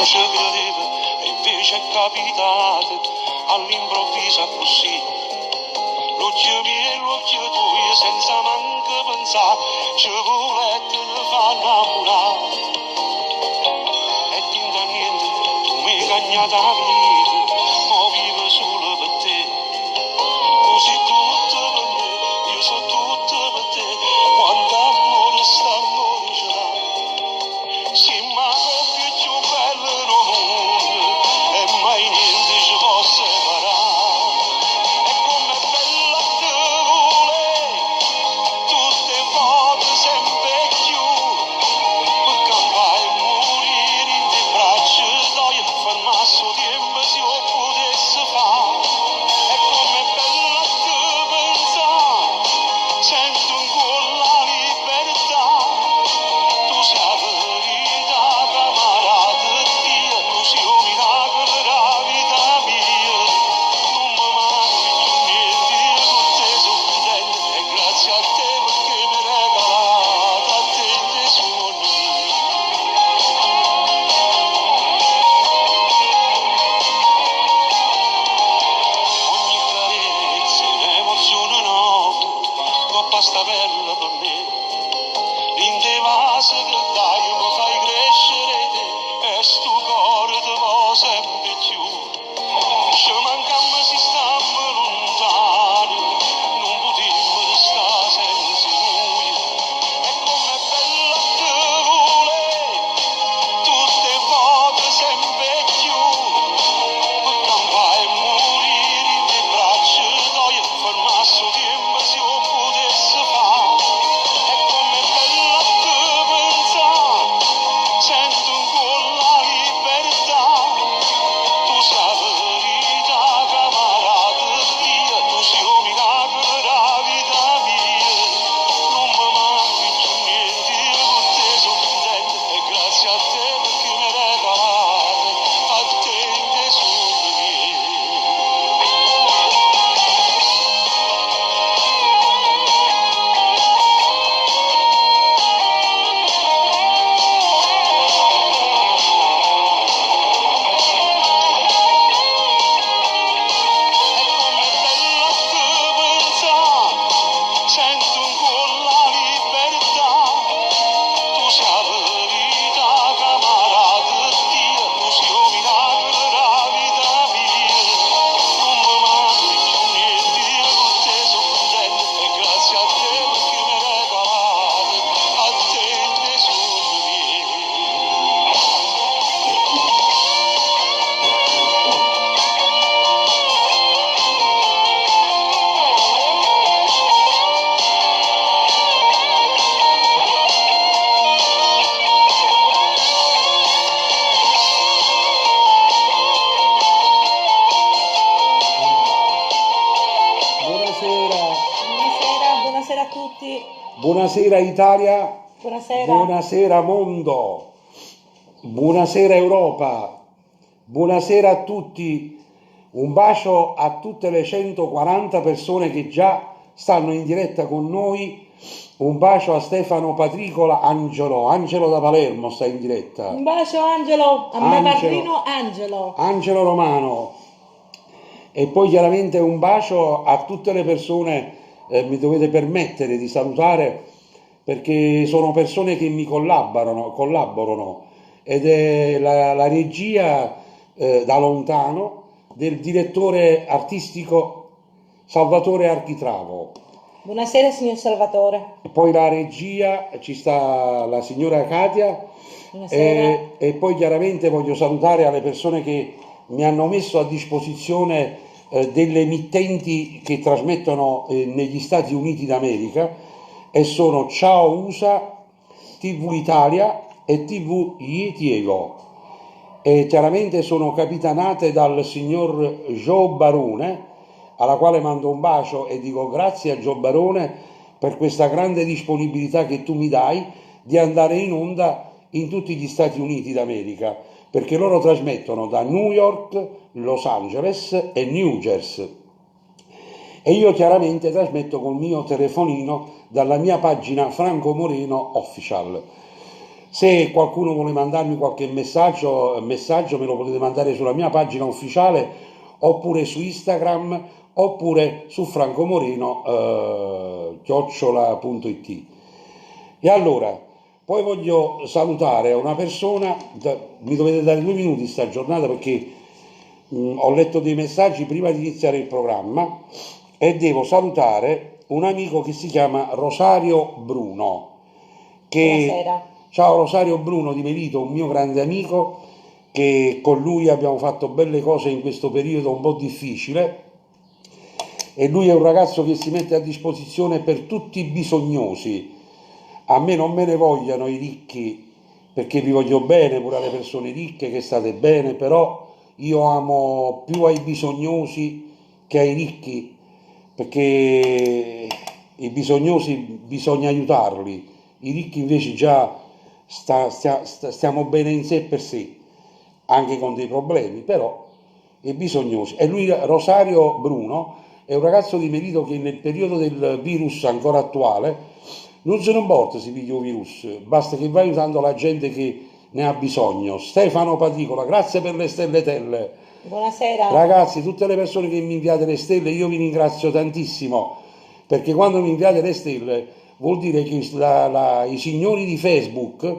ci credeva e invece è capitato all'improvviso così. L'occhio mio e l'occhio tuo senza manco pensare ci volete ne fa innamorare. E tinta niente tu mi hai cagnato la vita, ma vivo solo per te. Tu sei tutto per me, io sono tutto per te. Quanto amore sta amore ce l'ha. Sì, ma coppia più bella del mondo e mai niente ci può separare. E com'è bella te volere, tutte volte sempre più, per campare e morire in te braccia, dai a fermarsi il tempo se lo potesse fare. E com'è bella te pensare, sento ancora la libertà. Tu sei la verità, camarata Dio, tu sei un miracolo della vita mia. Non mi manchi più niente, io con te sono contento e grazie a te perché mi hai regalato a te Gesù mio. Ogni carezza è un'emozione nuova, coppa sta bella per me. In te vaso che dai mi fai crescere te, e sto cuore ti va sempre più. Ci mancammo si stammo lontani, non potemmo restare senza noi. E com'è bella te volere, tutte volte sempre più, per campare e morire in te braccia, dai a fermarsi il tempo se lo potesse fare. E com'è bella te pensare, sento ancora la libertà. Tu sei la verità, camarata Dio, tu sei un miracolo della vita mia. Non mi manchi più niente, io con te sono contento e grazie a te perché mi hai regalato a te Gesù mio. E com'è bella te pensare, sento ancora la libertà. Tu sei la verità, camarata Dio, tu sei un miracolo della vita mia. Non mi manchi più niente, io con te sono contento e grazie a te perché mi hai regalato a te Gesù mio. Buonasera, Buonasera a tutti. buonasera Italia, Buonasera. buonasera mondo, buonasera Europa, buonasera a tutti, un bacio a tutte le 140 persone che già stanno in diretta con noi, un bacio a Stefano Patricola, Angelo da Palermo sta in diretta, Un bacio Angelo, a me Angelo. padrino Angelo. Angelo Romano, e poi chiaramente un bacio a tutte le persone, mi dovete permettere di salutare perché sono persone che mi collaborano ed è la regia da lontano del direttore artistico Salvatore Architravo. Buonasera signor Salvatore. Poi la regia ci sta la signora Katia Buonasera. e poi chiaramente voglio salutare alle persone che mi hanno messo a disposizione delle emittenti che trasmettono negli Stati Uniti d'America e sono Ciao USA, TV Italia e TV Yetiego, e chiaramente sono capitanate dal signor Joe Barone, alla quale mando un bacio e dico grazie a Joe Barone per questa grande disponibilità che tu mi dai di andare in onda in tutti gli Stati Uniti d'America, perché loro trasmettono da New York, Los Angeles e New Jersey. E io chiaramente trasmetto col mio telefonino dalla mia pagina Franco Moreno Official. Se qualcuno vuole mandarmi qualche messaggio me lo potete mandare sulla mia pagina ufficiale, oppure su Instagram, oppure su francomoreno @it. E allora, poi voglio salutare una persona, mi dovete dare 2 minuti sta giornata perché ho letto dei messaggi prima di iniziare il programma e devo salutare un amico che si chiama Rosario Bruno. Buonasera. Ciao Rosario Bruno di Melito, un mio grande amico, che con lui abbiamo fatto belle cose in questo periodo un po' difficile, e lui è un ragazzo che si mette a disposizione per tutti i bisognosi. A me non me ne vogliano i ricchi, perché vi voglio bene pure alle persone ricche, che state bene, però io amo più ai bisognosi che ai ricchi, perché i bisognosi bisogna aiutarli, i ricchi invece già stiamo bene in sé per sé, anche con dei problemi, però i bisognosi. E lui, Rosario Bruno, è un ragazzo di Melito che nel periodo del virus ancora attuale non se ne importa se piglia un virus, basta che va aiutando la gente che ne ha bisogno. Stefano Patricola, grazie per le stelletelle. Buonasera. Ragazzi, tutte le persone che mi inviate le stelle, io vi ringrazio tantissimo, perché quando mi inviate le stelle vuol dire che i signori di Facebook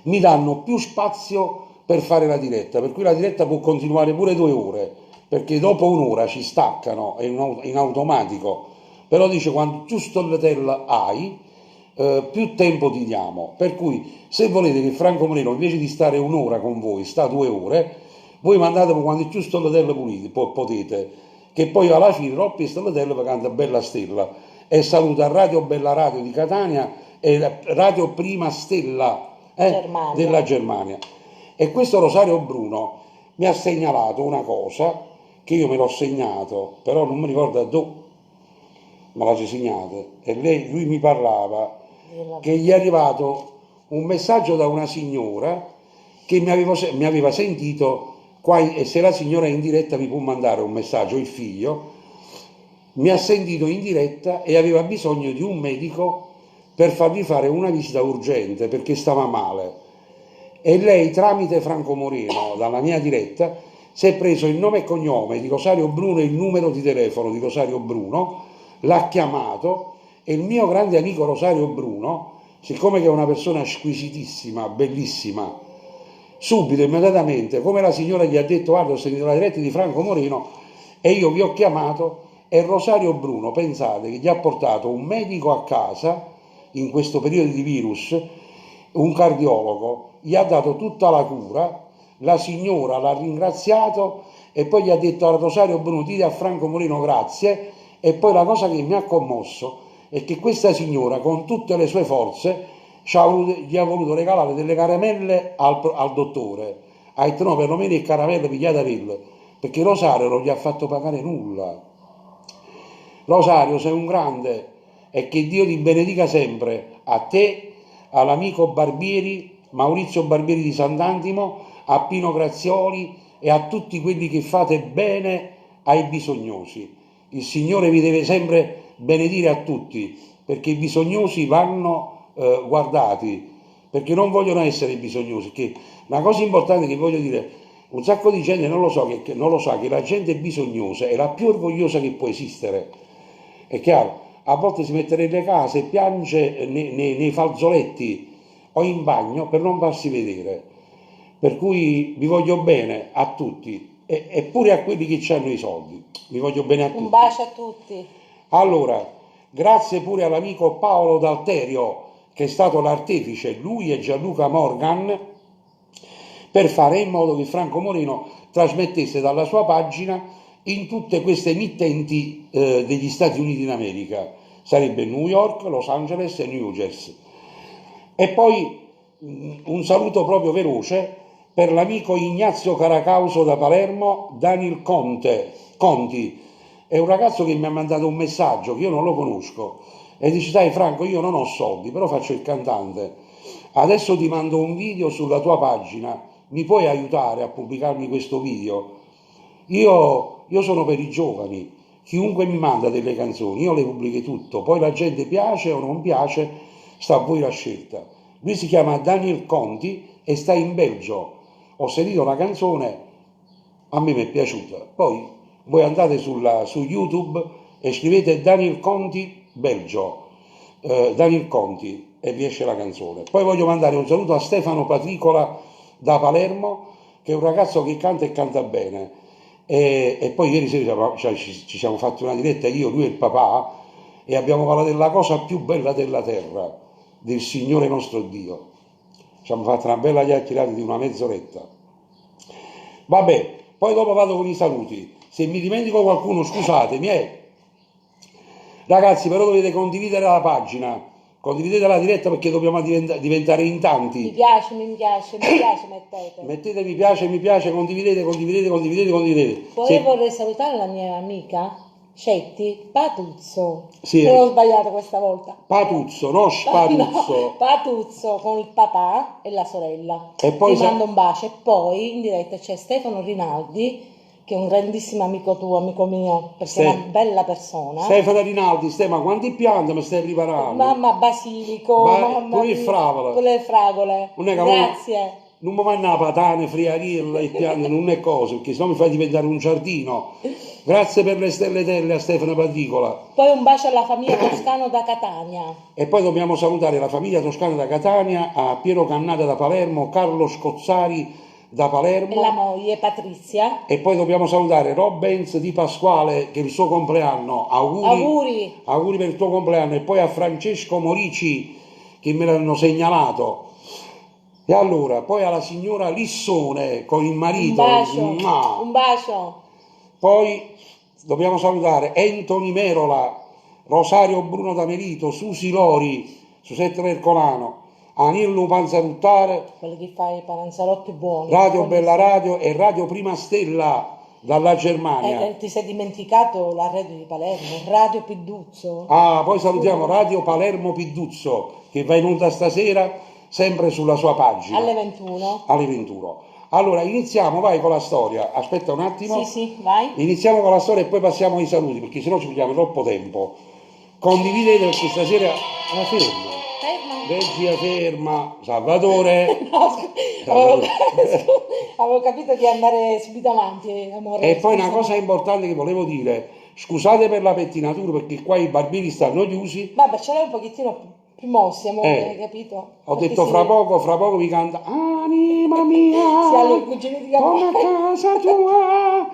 mi danno più spazio per fare la diretta, per cui la diretta può continuare pure 2 ore, perché dopo un'ora ci staccano in automatico, però dice quando più stelletelle hai, più tempo ti diamo, per cui se volete che Franco Moreno invece di stare un'ora con voi sta 2 ore, voi mandatemi quando più stelletelle potete, che poi alla fine troppe stelletelle vi canta Bella Stella. E saluta Radio Bella Radio di Catania e Radio Prima Stella Germania. della Germania. E questo Rosario Bruno mi ha segnalato una cosa che io me l'ho segnato, però non mi ricordo dove me l'ha segnata, e lui mi parlava che gli è arrivato un messaggio da una signora che mi aveva sentito qua, e se la signora è in diretta mi può mandare un messaggio, il figlio mi ha sentito in diretta e aveva bisogno di un medico per fargli fare una visita urgente perché stava male, e lei tramite Franco Moreno dalla mia diretta si è preso il nome e cognome di Rosario Bruno e il numero di telefono di Rosario Bruno, l'ha chiamato, e il mio grande amico Rosario Bruno, siccome che è una persona squisitissima, bellissima, subito, immediatamente, come la signora gli ha detto guarda ho sentito la diretta di Franco Moreno e io vi ho chiamato, e Rosario Bruno, pensate che gli ha portato un medico a casa in questo periodo di virus, un cardiologo, gli ha dato tutta la cura, la signora l'ha ringraziato e poi gli ha detto a Rosario Bruno dite a Franco Moreno grazie. E poi la cosa che mi ha commosso è che questa signora con tutte le sue forze gli ha voluto regalare delle caramelle al dottore, ha detto no, perlomeno il caramelle pigliatevelle, perché Rosario non gli ha fatto pagare nulla. Rosario, sei un grande, e che Dio ti benedica sempre, a te, all'amico Barbieri, Maurizio Barbieri di Sant'Antimo, a Pino Grazioli e a tutti quelli che fate bene ai bisognosi. Il Signore vi deve sempre benedire a tutti, perché i bisognosi vanno guardati, perché non vogliono essere bisognosi. Che una cosa importante che voglio dire, un sacco di gente non lo sa che la gente bisognosa è la più orgogliosa che può esistere. È chiaro, a volte si mette nelle case e piange nei fazzoletti o in bagno per non farsi vedere. Per cui vi voglio bene a tutti, e pure a quelli che hanno i soldi. Vi voglio bene a tutti. Un bacio a tutti. Allora, grazie pure all'amico Paolo D'Alterio, che è stato l'artefice, lui e Gianluca Morgan, per fare in modo che Franco Moreno trasmettesse dalla sua pagina in tutte queste emittenti degli Stati Uniti d'America. Sarebbe New York, Los Angeles e New Jersey. E poi un saluto proprio veloce per l'amico Ignazio Caracauso da Palermo, Daniel Conti. È un ragazzo che mi ha mandato un messaggio che io non lo conosco e dice sai Franco, io non ho soldi però faccio il cantante, adesso ti mando un video sulla tua pagina, mi puoi aiutare a pubblicarmi questo video? Io sono per i giovani, chiunque mi manda delle canzoni io le pubblico tutto, poi la gente piace o non piace sta a voi la scelta, Lui si chiama Daniel Conti e sta in Belgio. Ho sentito la canzone, a me mi è piaciuta. Poi voi andate su YouTube e scrivete Daniel Conti Belgio, Daniel Conti, e vi esce la canzone. Poi voglio mandare un saluto a Stefano Patricola da Palermo, che è un ragazzo che canta e canta bene. E poi ieri sera ci siamo fatti una diretta, io, lui e il papà, e abbiamo parlato della cosa più bella della terra, del Signore nostro Dio. Ci abbiamo fatto una bella chiacchierata di una mezz'oretta. Vabbè, poi dopo vado con i saluti. Se mi dimentico qualcuno, scusatemi. Ragazzi, però dovete condividere la pagina, condividete la diretta perché dobbiamo diventare in tanti. Mi piace, mettete. Mettete mi piace, condividete. Poi vorrei salutare la mia amica Cetti Patuzzo. Sì. Non ho sbagliato questa volta. Patuzzo, no Spatuzzo. No, Patuzzo con il papà e la sorella. E poi ti mando un bacio. E poi in diretta c'è Stefano Rinaldi, che è un grandissimo amico tuo, amico mio, perché è una bella persona. Stefano Rinaldi, ma quanti pianti mi stai preparando? Mamma basilico, mamma pure il fragole. Con le fragole. Grazie. Non mi vanno a patane, friariella e piante, non è cosa, perché sennò mi fai diventare un giardino. Grazie per le stelletelle a Stefano Patricola. Poi un bacio alla famiglia Toscano da Catania. E poi dobbiamo salutare la famiglia Toscana da Catania, a Piero Cannata da Palermo, Carlo Scozzari da Palermo. E la moglie Patrizia. E poi dobbiamo salutare Robbens di Pasquale, che è il suo compleanno. Auguri per il tuo compleanno. E poi a Francesco Morici, che me l'hanno segnalato. E allora, poi alla signora Lissone con il marito. Un bacio. Poi dobbiamo salutare Anthony Merola, Rosario Bruno da Melito, Susi Lori, Susette Ercolano, Anillo Panzaruttare, quello che fa i panzerotti buoni. Radio Bella Radio e Radio Prima Stella dalla Germania. Ti sei dimenticato la radio di Palermo, Radio Piduzzo. Poi salutiamo Radio Palermo Piduzzo, che va in onda stasera, sempre sulla sua pagina. Alle 21. Alle 21. Allora, iniziamo, vai con la storia. Aspetta un attimo. Sì, vai. Iniziamo con la storia e poi passiamo ai saluti, perché sennò ci prendiamo troppo tempo. Condividete perché stasera... ferma. Regia ferma. Salvatore. No, avevo capito di andare subito avanti, amore. E poi una cosa importante che volevo dire. Scusate per la pettinatura, perché qua i barbieri stanno chiusi. Vabbè, ce l'hai un pochettino... Mossi, amore, capito? Ho detto fra poco vi canta Anima mia, torna a casa tua.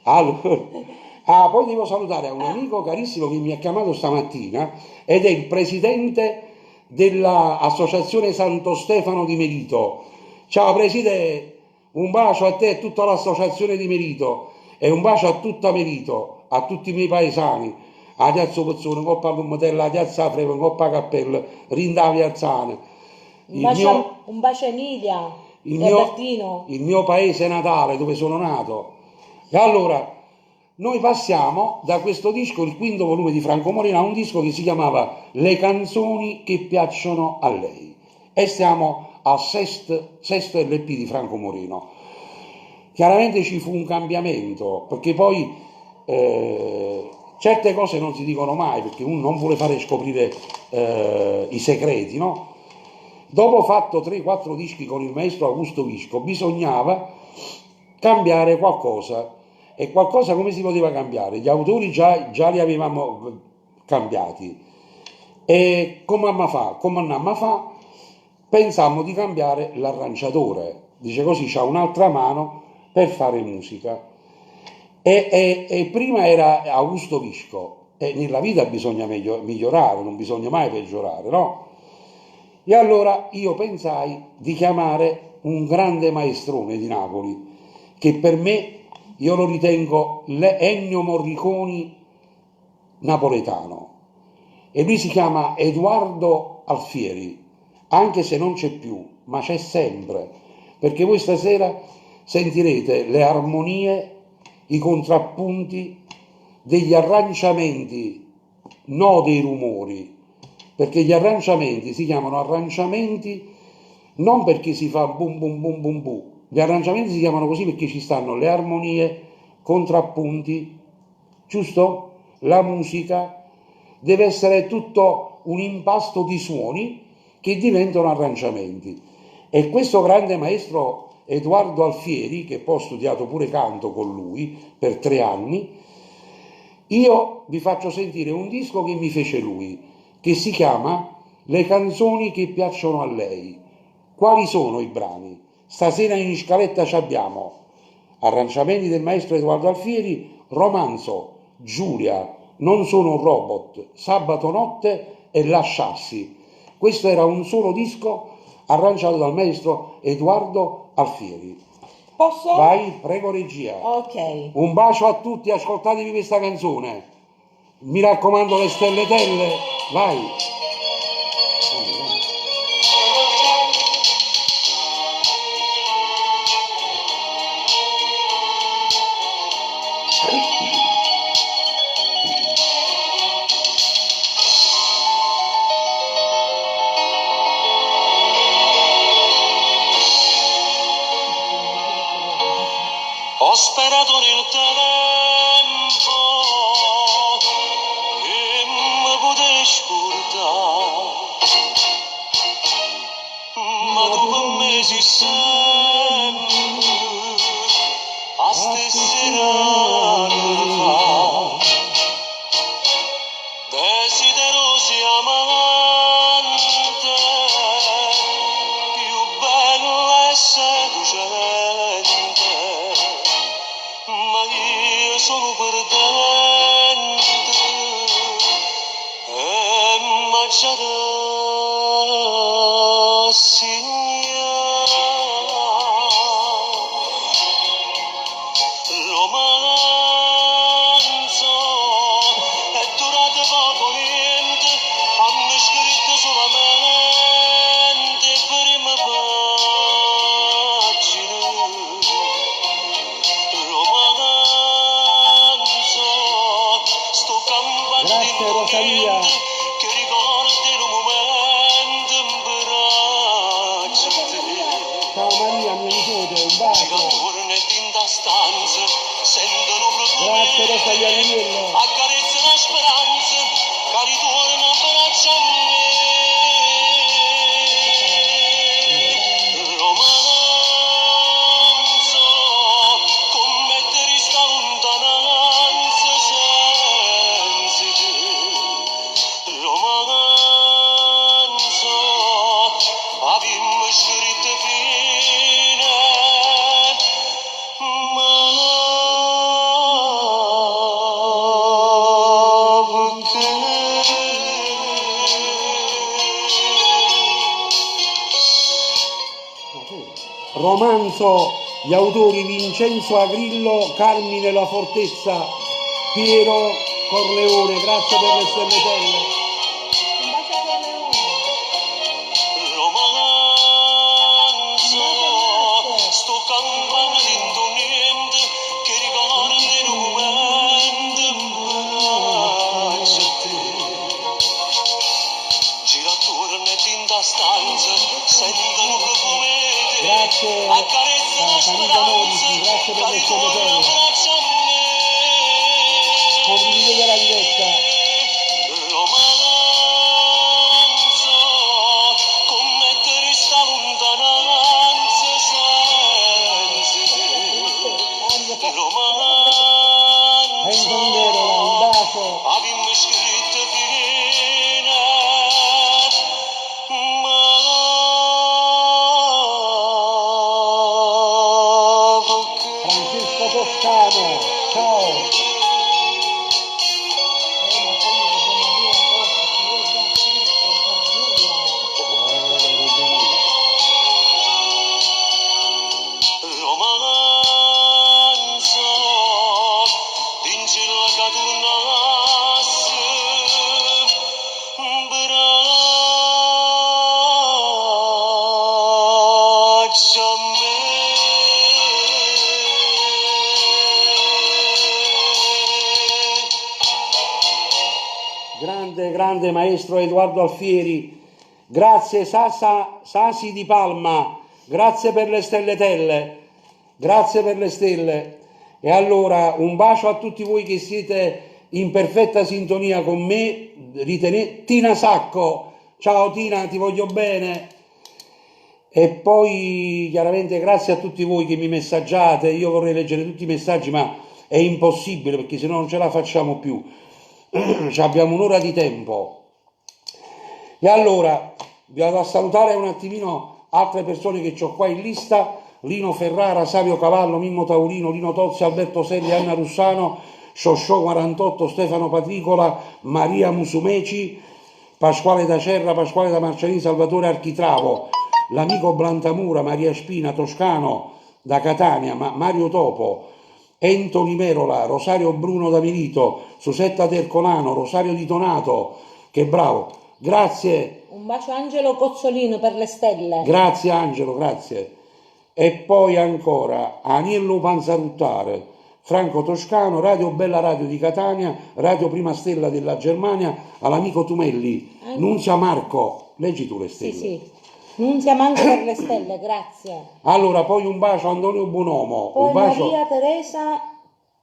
Allora, poi devo salutare un amico carissimo che mi ha chiamato stamattina ed è il presidente dell'associazione Santo Stefano di Melito. Ciao presidente, un bacio a te e tutta l'associazione di Melito e un bacio a tutta Melito, a tutti i miei paesani. A Piazza Pozzone, Coppa Lumatella, a Piazza Frevo, Coppa Cappella, Rinda Piazzana. Un bacio a Emilia, il mio paese natale dove sono nato. E allora, noi passiamo da questo disco, il quinto volume di Franco Moreno, a un disco che si chiamava Le canzoni che piacciono a lei. E siamo al sesto LP di Franco Moreno. Chiaramente ci fu un cambiamento, perché poi... certe cose non si dicono mai perché uno non vuole fare scoprire i segreti, no? Dopo fatto 3-4 dischi con il maestro Augusto Visco bisognava cambiare qualcosa. E qualcosa come si poteva cambiare? Gli autori già li avevamo cambiati. E come andammo a fa? Pensammo di cambiare l'arrangiatore. Dice così c'ha un'altra mano per fare musica. E prima era Augusto Visco, e nella vita bisogna migliorare, non bisogna mai peggiorare, no? E allora io pensai di chiamare un grande maestrone di Napoli, che per me, io lo ritengo Ennio Morricone napoletano, e lui si chiama Edoardo Alfieri, anche se non c'è più, ma c'è sempre, perché voi stasera sentirete le armonie, i contrappunti degli arrangiamenti, no dei rumori, perché gli arrangiamenti si chiamano arrangiamenti non perché si fa bum bum bum bum bum, gli arrangiamenti si chiamano così perché ci stanno le armonie, contrappunti, giusto? La musica deve essere tutto un impasto di suoni che diventano arrangiamenti. E questo grande maestro Edoardo Alfieri, che poi ho studiato pure canto con lui per 3 anni, io vi faccio sentire un disco che mi fece lui, che si chiama Le canzoni che piacciono a lei. Quali sono i brani? Stasera in scaletta ci abbiamo arrangiamenti del maestro Edoardo Alfieri, Romanzo, Giulia, Non sono un robot, Sabato notte e Lasciarsi. Questo era un solo disco arrangiato dal maestro Edoardo Alfieri. Posso? Vai, prego regia. Ok. Un bacio a tutti, ascoltatevi questa canzone. Mi raccomando, le stelletelle, vai. Ho sperato nel tempo che mi potevi scordare, ma tu per me sei sempre a stessa anni fa, desiderosi amante, più bella e seducente. Ma io sono perdente e mangiata romanzo è durato poco niente, hanno scritto solamente prima pagina. Romanzo, sto campando di Grazie, Rosalia. niente, che ricordi un momento in braccio a te. Ciao Maria, mia nipote, un Che bacio. attorno e in da stanza sentono proprio Grazie, Rosalia Niello. accarezza la speranza che ritorna a braccia a me. Romanzo, commettere sta lontananza senza te. Romanzo, abbiamo scritto fine, ma Romanzo, gli autori Vincenzo Agrillo, Carmine La Fortezza, Piero Corleone. Grazie per le stelletelle. Un bacio a Leone. romanzo, sto campando dentro niente, che ricordi un momento in braccio a te. Gira attorno e in da stanza sentono profumo di te, Grazie accarezza la a Camilla Modici, speranza grazie per che le ritorna a stelletelle. braccia a me. Condividete la diretta. Romanzo, commettere sta lontananza senza te. Romanzo, Enzo Nero, un bacio. abbiamo scritto fine, ma Francesco Toscano, ciao. Ma poi dobbiamo dire una cosa, che io ho già scritto per Giulia. romanzo, vinci la caturnasse, braccia a me. Grande, grande maestro Edoardo Alfieri. Grazie Sasi di Palma, grazie per le stelletelle, grazie per le stelle. E allora un bacio a tutti voi che siete in perfetta sintonia con me, Tina Sacco, ciao Tina, ti voglio bene. E poi chiaramente grazie a tutti voi che mi messaggiate, io vorrei leggere tutti i messaggi ma è impossibile perché se no non ce la facciamo più, abbiamo un'ora di tempo. E allora vi vado a salutare un attimino altre persone che ho qua in lista: Lino Ferrara, Savio Cavallo, Mimmo Taurino, Lino Tozzi, Alberto Selli, Anna Russano, Sciosciò 48, Stefano Patricola, Maria Musumeci, Pasquale da Cerra, Pasquale da Marciani, Salvatore Architravo, l'amico Blantamura, Maria Spina, Toscano da Catania, Mario Topo, Entoni Merola, Rosario Bruno da Milito, Susetta Tercolano, Rosario Di Donato, che bravo, grazie. Un bacio a Angelo Cozzolino per le stelle. Grazie Angelo, grazie. E poi ancora Aniello Panzaruttare, Franco Toscano, Radio Bella Radio di Catania, Radio Prima Stella della Germania, all'amico Tumelli, Nunzia Marco, leggi tu le stelle. Sì, sì. Nunzia Manco per le stelle, grazie. Allora, poi un bacio a Antonio Bonomo, Poi un bacio. Maria Teresa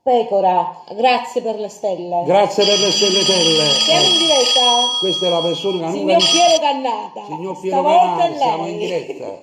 Pecora, grazie per le stelle. Grazie per le stelletelle. Siamo in diretta. Questa è la persona che Signor Piero Cannata. Signor Piero Stavolta Cannata, è lei. siamo in diretta.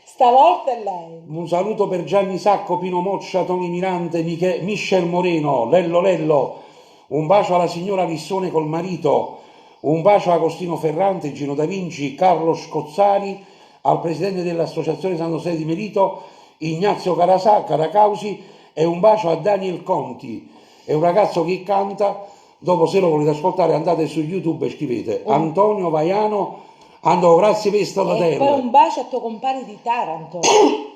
Stavolta è lei. Un saluto per Gianni Sacco, Pino Moccia, Toni Mirante, Michel Moreno, Lello Lello. Un bacio alla signora Lissone col marito. Un bacio a Agostino Ferrante, Gino Da Vinci, Carlo Scozzari, al presidente dell'Associazione Santo Sé di Merito, Ignazio Caracausi, e un bacio a Daniel Conti, è un ragazzo che canta. Dopo, se lo volete ascoltare, andate su YouTube e scrivete Antonio Vaiano, grazie per questa E poi latella. un bacio a tuo compare di Taranto.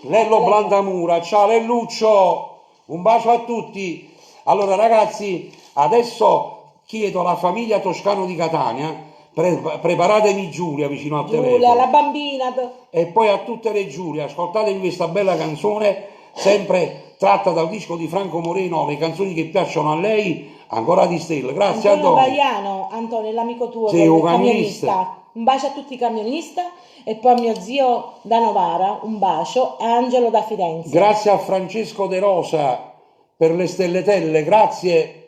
Lello Blandamura, ciao Lelluccio, un bacio a tutti. Allora ragazzi, adesso chiedo alla famiglia Toscano di Catania, preparatevi Giulia vicino al Giulia, telefono, la bambina. e poi a tutte le Giulie, ascoltatevi questa bella canzone, sempre tratta dal disco di Franco Moreno, le canzoni che piacciono a lei, ancora di stelle. Grazie Antonio Antonio. Vaiano, Antonio, l'amico tuo, Sì, che è un il camionista. camionista. Un bacio a tutti i camionista e poi a mio zio da Novara, un bacio, e Angelo da Firenze. Grazie a Francesco De Rosa per le stelletelle, grazie.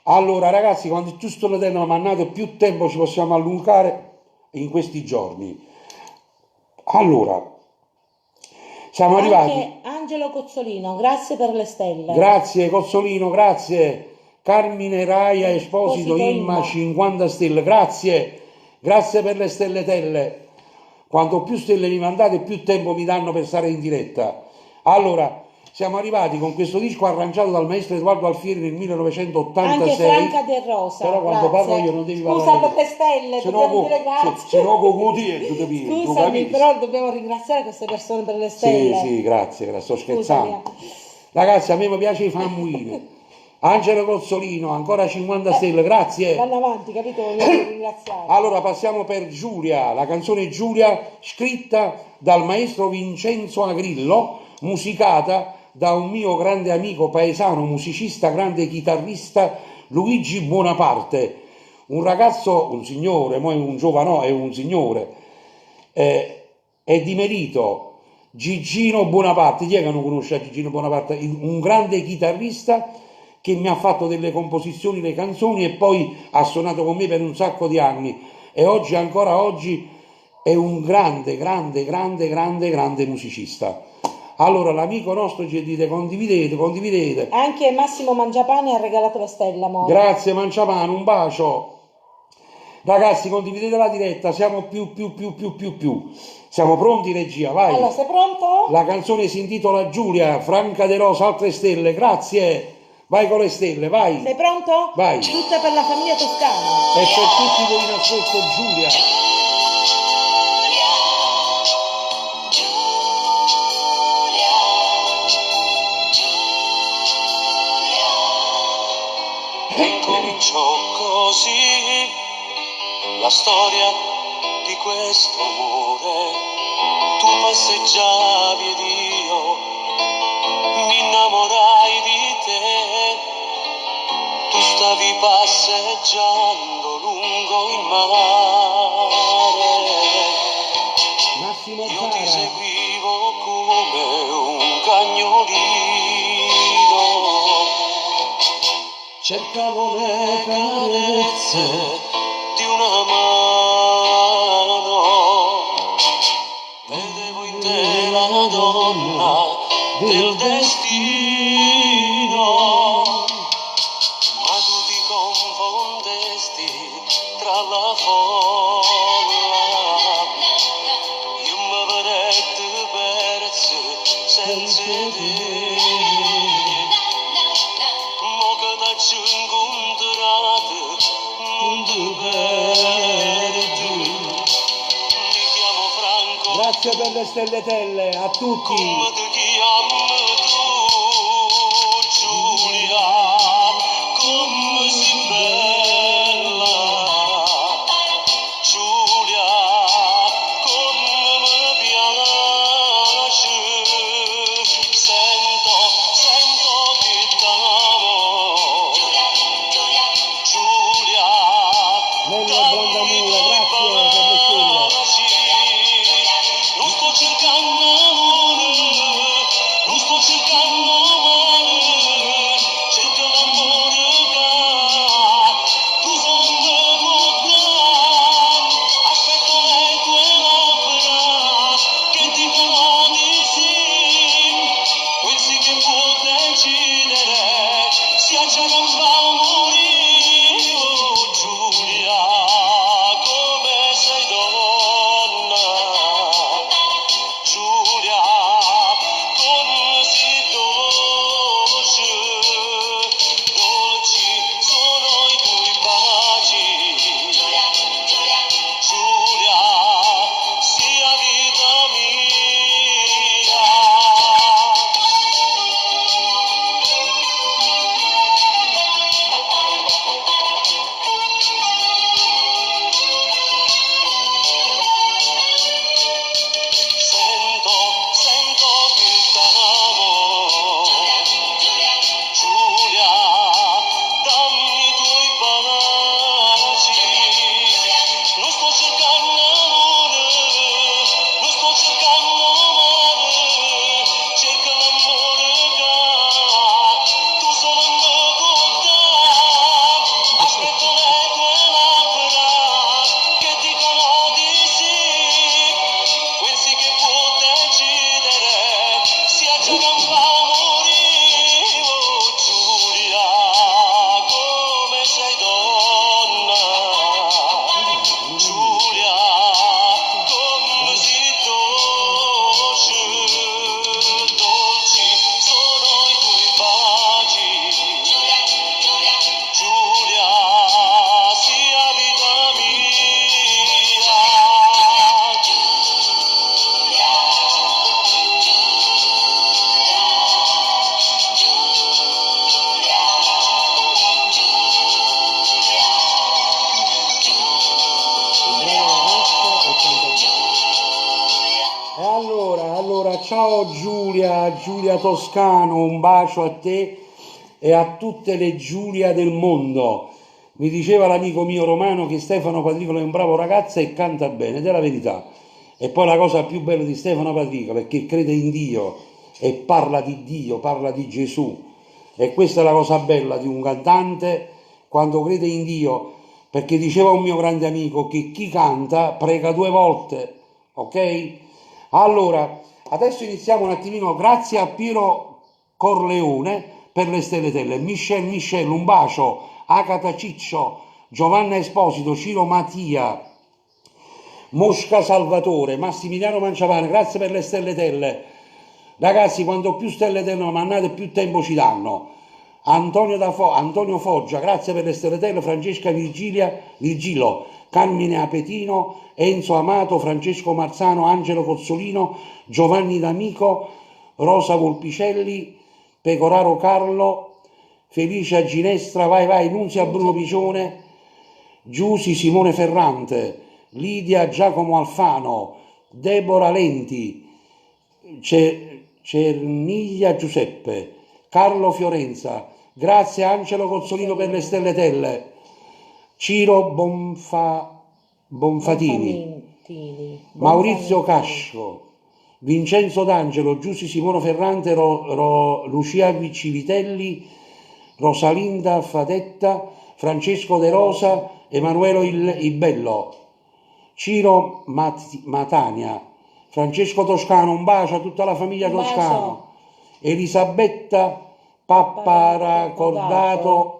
Allora ragazzi, quando tu stelletelle mi mandate, più tempo ci possiamo allungare in questi giorni. Allora, siamo arrivati. Anche Angelo Cozzolino, grazie per le stelle. Grazie Cozzolino, grazie. Carmine Raia Esposito Esposito Imma Imma. 50 stelle, grazie. Grazie per le stelletelle. Quanto più stelle mi mandate, più tempo mi danno per stare in diretta. Allora, siamo arrivati con questo disco arrangiato dal maestro Edoardo Alfieri nel 1986. Anche Franca De Rosa. Però quando grazie. parlo io non devi Scusa parlare. per le stelle, Se no dobbiamo co- dire grazie. se no co- tu capisci, tu Scusami, capisci. però dobbiamo ringraziare queste persone per le Sì, stelle. sì, grazie, sto scherzando. Scusami. Ragazzi, a me mi piace i fammuini. Angelo Cozzolino, ancora 50 stelle, grazie. Vanno avanti, capito? Voglio ringraziare. Allora passiamo per Giulia, la canzone Giulia scritta dal maestro Vincenzo Agrillo, musicata da un mio grande amico paesano, musicista, grande chitarrista, Luigi Buonaparte, un ragazzo, un signore, mo è un giovano, è un signore, è di Merito, Gigino Buonaparte. Chi è che non conosce Gigino Buonaparte? Un grande chitarrista che mi ha fatto delle composizioni, le canzoni, e poi ha suonato con me per un sacco di anni, e oggi, ancora oggi, è un grande musicista. Allora l'amico nostro ci dite condividete. Anche Massimo Mangiapane ha regalato le stelle, amore. Grazie Manciapane, un bacio. Ragazzi, condividete la diretta, siamo più. Siamo pronti regia, vai. Allora, sei pronto? La canzone si intitola Giulia, Franca De Rosa, altre stelle, grazie. Vai con le stelle, vai. Sei pronto? Vai. Tutte per la famiglia toscana. E per tutti voi in ascolto Giulia. E cominciò così la storia di questo amore. Tu passeggiavi ed io mi innamorai di te. Tu stavi passeggiando lungo il mare. Massimo Io ti Zara. seguivo come un cagnolino. cercano le carezze di una mano. Vedevo in te la donna del destino, ma tu ti confondesti tra la folla. Io mi vedete perso senza te. Mo che t'ho incontrato non ti perdi. Mi chiamo Franco. Grazie per le stelletelle a tutti. Come ti chiami tu, Giulia? Come sei bella, Giulia, come mi piace. Sento che t'amo, Giulia. Nella Brandamura, grazie per le stelle. Non sto cercando amore, non sto cercando amore, cerco l'amore che tu sei un aspetto le tue labbra che dicono di sì, pensi che può decidere sia già non va a morire, oh Giulia, come sei donna. Giulia, come si dolce, dolci sono i tuoi baci. Giulia, sia vita mia. Sento che t'amo, Giulia, dammi i tuoi baci. Non sto cercando amore, non sto cercando amore, cerca l'amore che tu solo mi puoi dare. Aspetto le tue labbra che dicono di sì, pensi che può decidere sia già non va a morire, oh Giulia, come sei donna. Giulia, come si dolce, dolci sono i tuoi baci. Giulia, sia vita mia. E allora, ciao Giulia Toscano, un bacio a te e a tutte le Giulia del mondo. Mi diceva l'amico mio romano che Stefano Patricolo è un bravo ragazzo e canta bene, ed è la verità. E poi la cosa più bella di Stefano Patricolo è che crede in Dio e parla di Dio, parla di Gesù. E questa è la cosa bella di un cantante quando crede in Dio, perché diceva un mio grande amico che chi canta prega 2 volte, ok? Allora, adesso iniziamo un attimino, grazie a Piero Corleone per le stelletelle, Michelle, un bacio, Agata Ciccio, Giovanna Esposito, Ciro Mattia, Mosca Salvatore, Massimiliano Manciapane, grazie per le stelletelle. Ragazzi, quanto più stelletelle mandate, più tempo ci danno. Antonio Foggia, grazie per le stelletelle. Francesca Virgilio, Carmine Apetino, Enzo Amato, Francesco Marzano, Angelo Cozzolino, Giovanni D'Amico, Rosa Volpicelli, Pecoraro Carlo, Felicia Ginestra, vai, Nunzia Bruno Picione, Giusi Simone Ferrante, Lidia Giacomo Alfano, Deborah Lenti, Cerniglia Giuseppe, Carlo Fiorenza, grazie Angelo Cozzolino per le stelletelle, Ciro Bonfatini, Maurizio Cascio, Vincenzo D'Angelo, Giussi Simone Ferrante, Lucia Civitelli, Rosalinda Fadetta, Francesco De Rosa, Emanuele Ibello, Ciro Matania, Francesco Toscano, un bacio a tutta la famiglia Un bacio. Toscano, Elisabetta Papparacordato,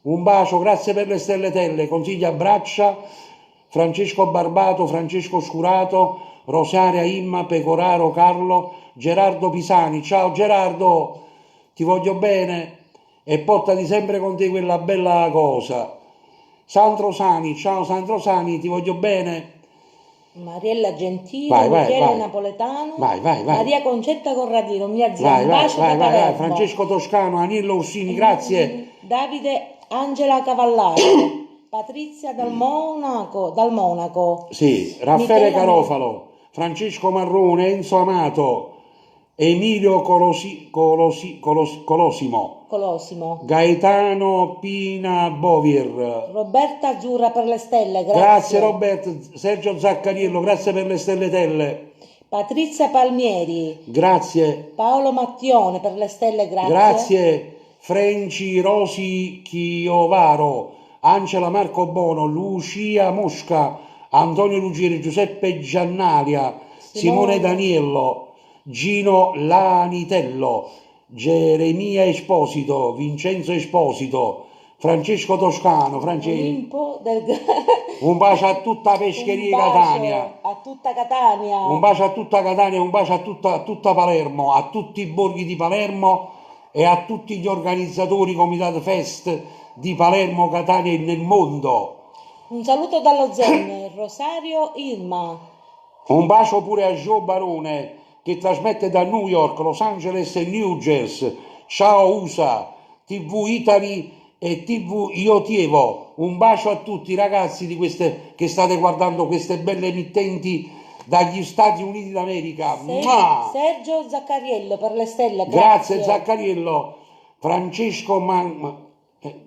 un bacio, grazie per le stelletelle, Consiglia Braccia, Francesco Barbato, Francesco Scurato, Rosaria Imma, Pecoraro Carlo, Gerardo Pisani, ciao Gerardo, ti voglio bene e portati sempre con te quella bella cosa. Sandro Sani, ciao Sandro Sani, ti voglio bene. Mariella Gentile, Vai, vai, Michele vai. Napoletano, Vai, vai, vai. Maria Concetta Corradino, mia zia, Vai, un vai, bacio vai, da vai, vai, Palermo. Francesco Toscano, Aniello Ursini, grazie. Davide Angela Cavallaro, Patrizia dal Monaco, Sì, Raffaele Michela Carofalo, Francesco Marrone, Enzo Amato, Emilio Colosimo, Colosimo, Gaetano Pina Bovier, Roberta Azzurra per le stelle, grazie grazie. Roberto, Sergio Zaccariello, grazie per le stelletelle, Patrizia Palmieri, grazie, Paolo Mattione per le stelle, grazie. grazie, Frenci Rosi Chiovaro, Angela Marco Bono, Lucia Mosca, Antonio Ruggieri, Giuseppe Giannalia, Simone Daniello, Gino Lanitello, Geremia Esposito, Vincenzo Esposito, Francesco Toscano, Olimpo del un bacio a tutta Pescheria Un bacio Catania, a tutta Catania. un bacio a tutta Catania, un bacio a tutta Palermo, a tutti i borghi di Palermo e a tutti gli organizzatori Comitat Fest di Palermo, Catania e nel mondo. Un saluto dallo Zen, Rosario Irma. Un bacio pure a Joe Barone che trasmette da New York, Los Angeles e New Jersey. Ciao USA, TV Italy e TV Io Tievo. Un bacio a tutti ragazzi di queste che state guardando queste belle emittenti dagli Stati Uniti d'America. Mua! Sergio Zaccariello per le stelle, Grazie grazie. Zaccariello, Francesco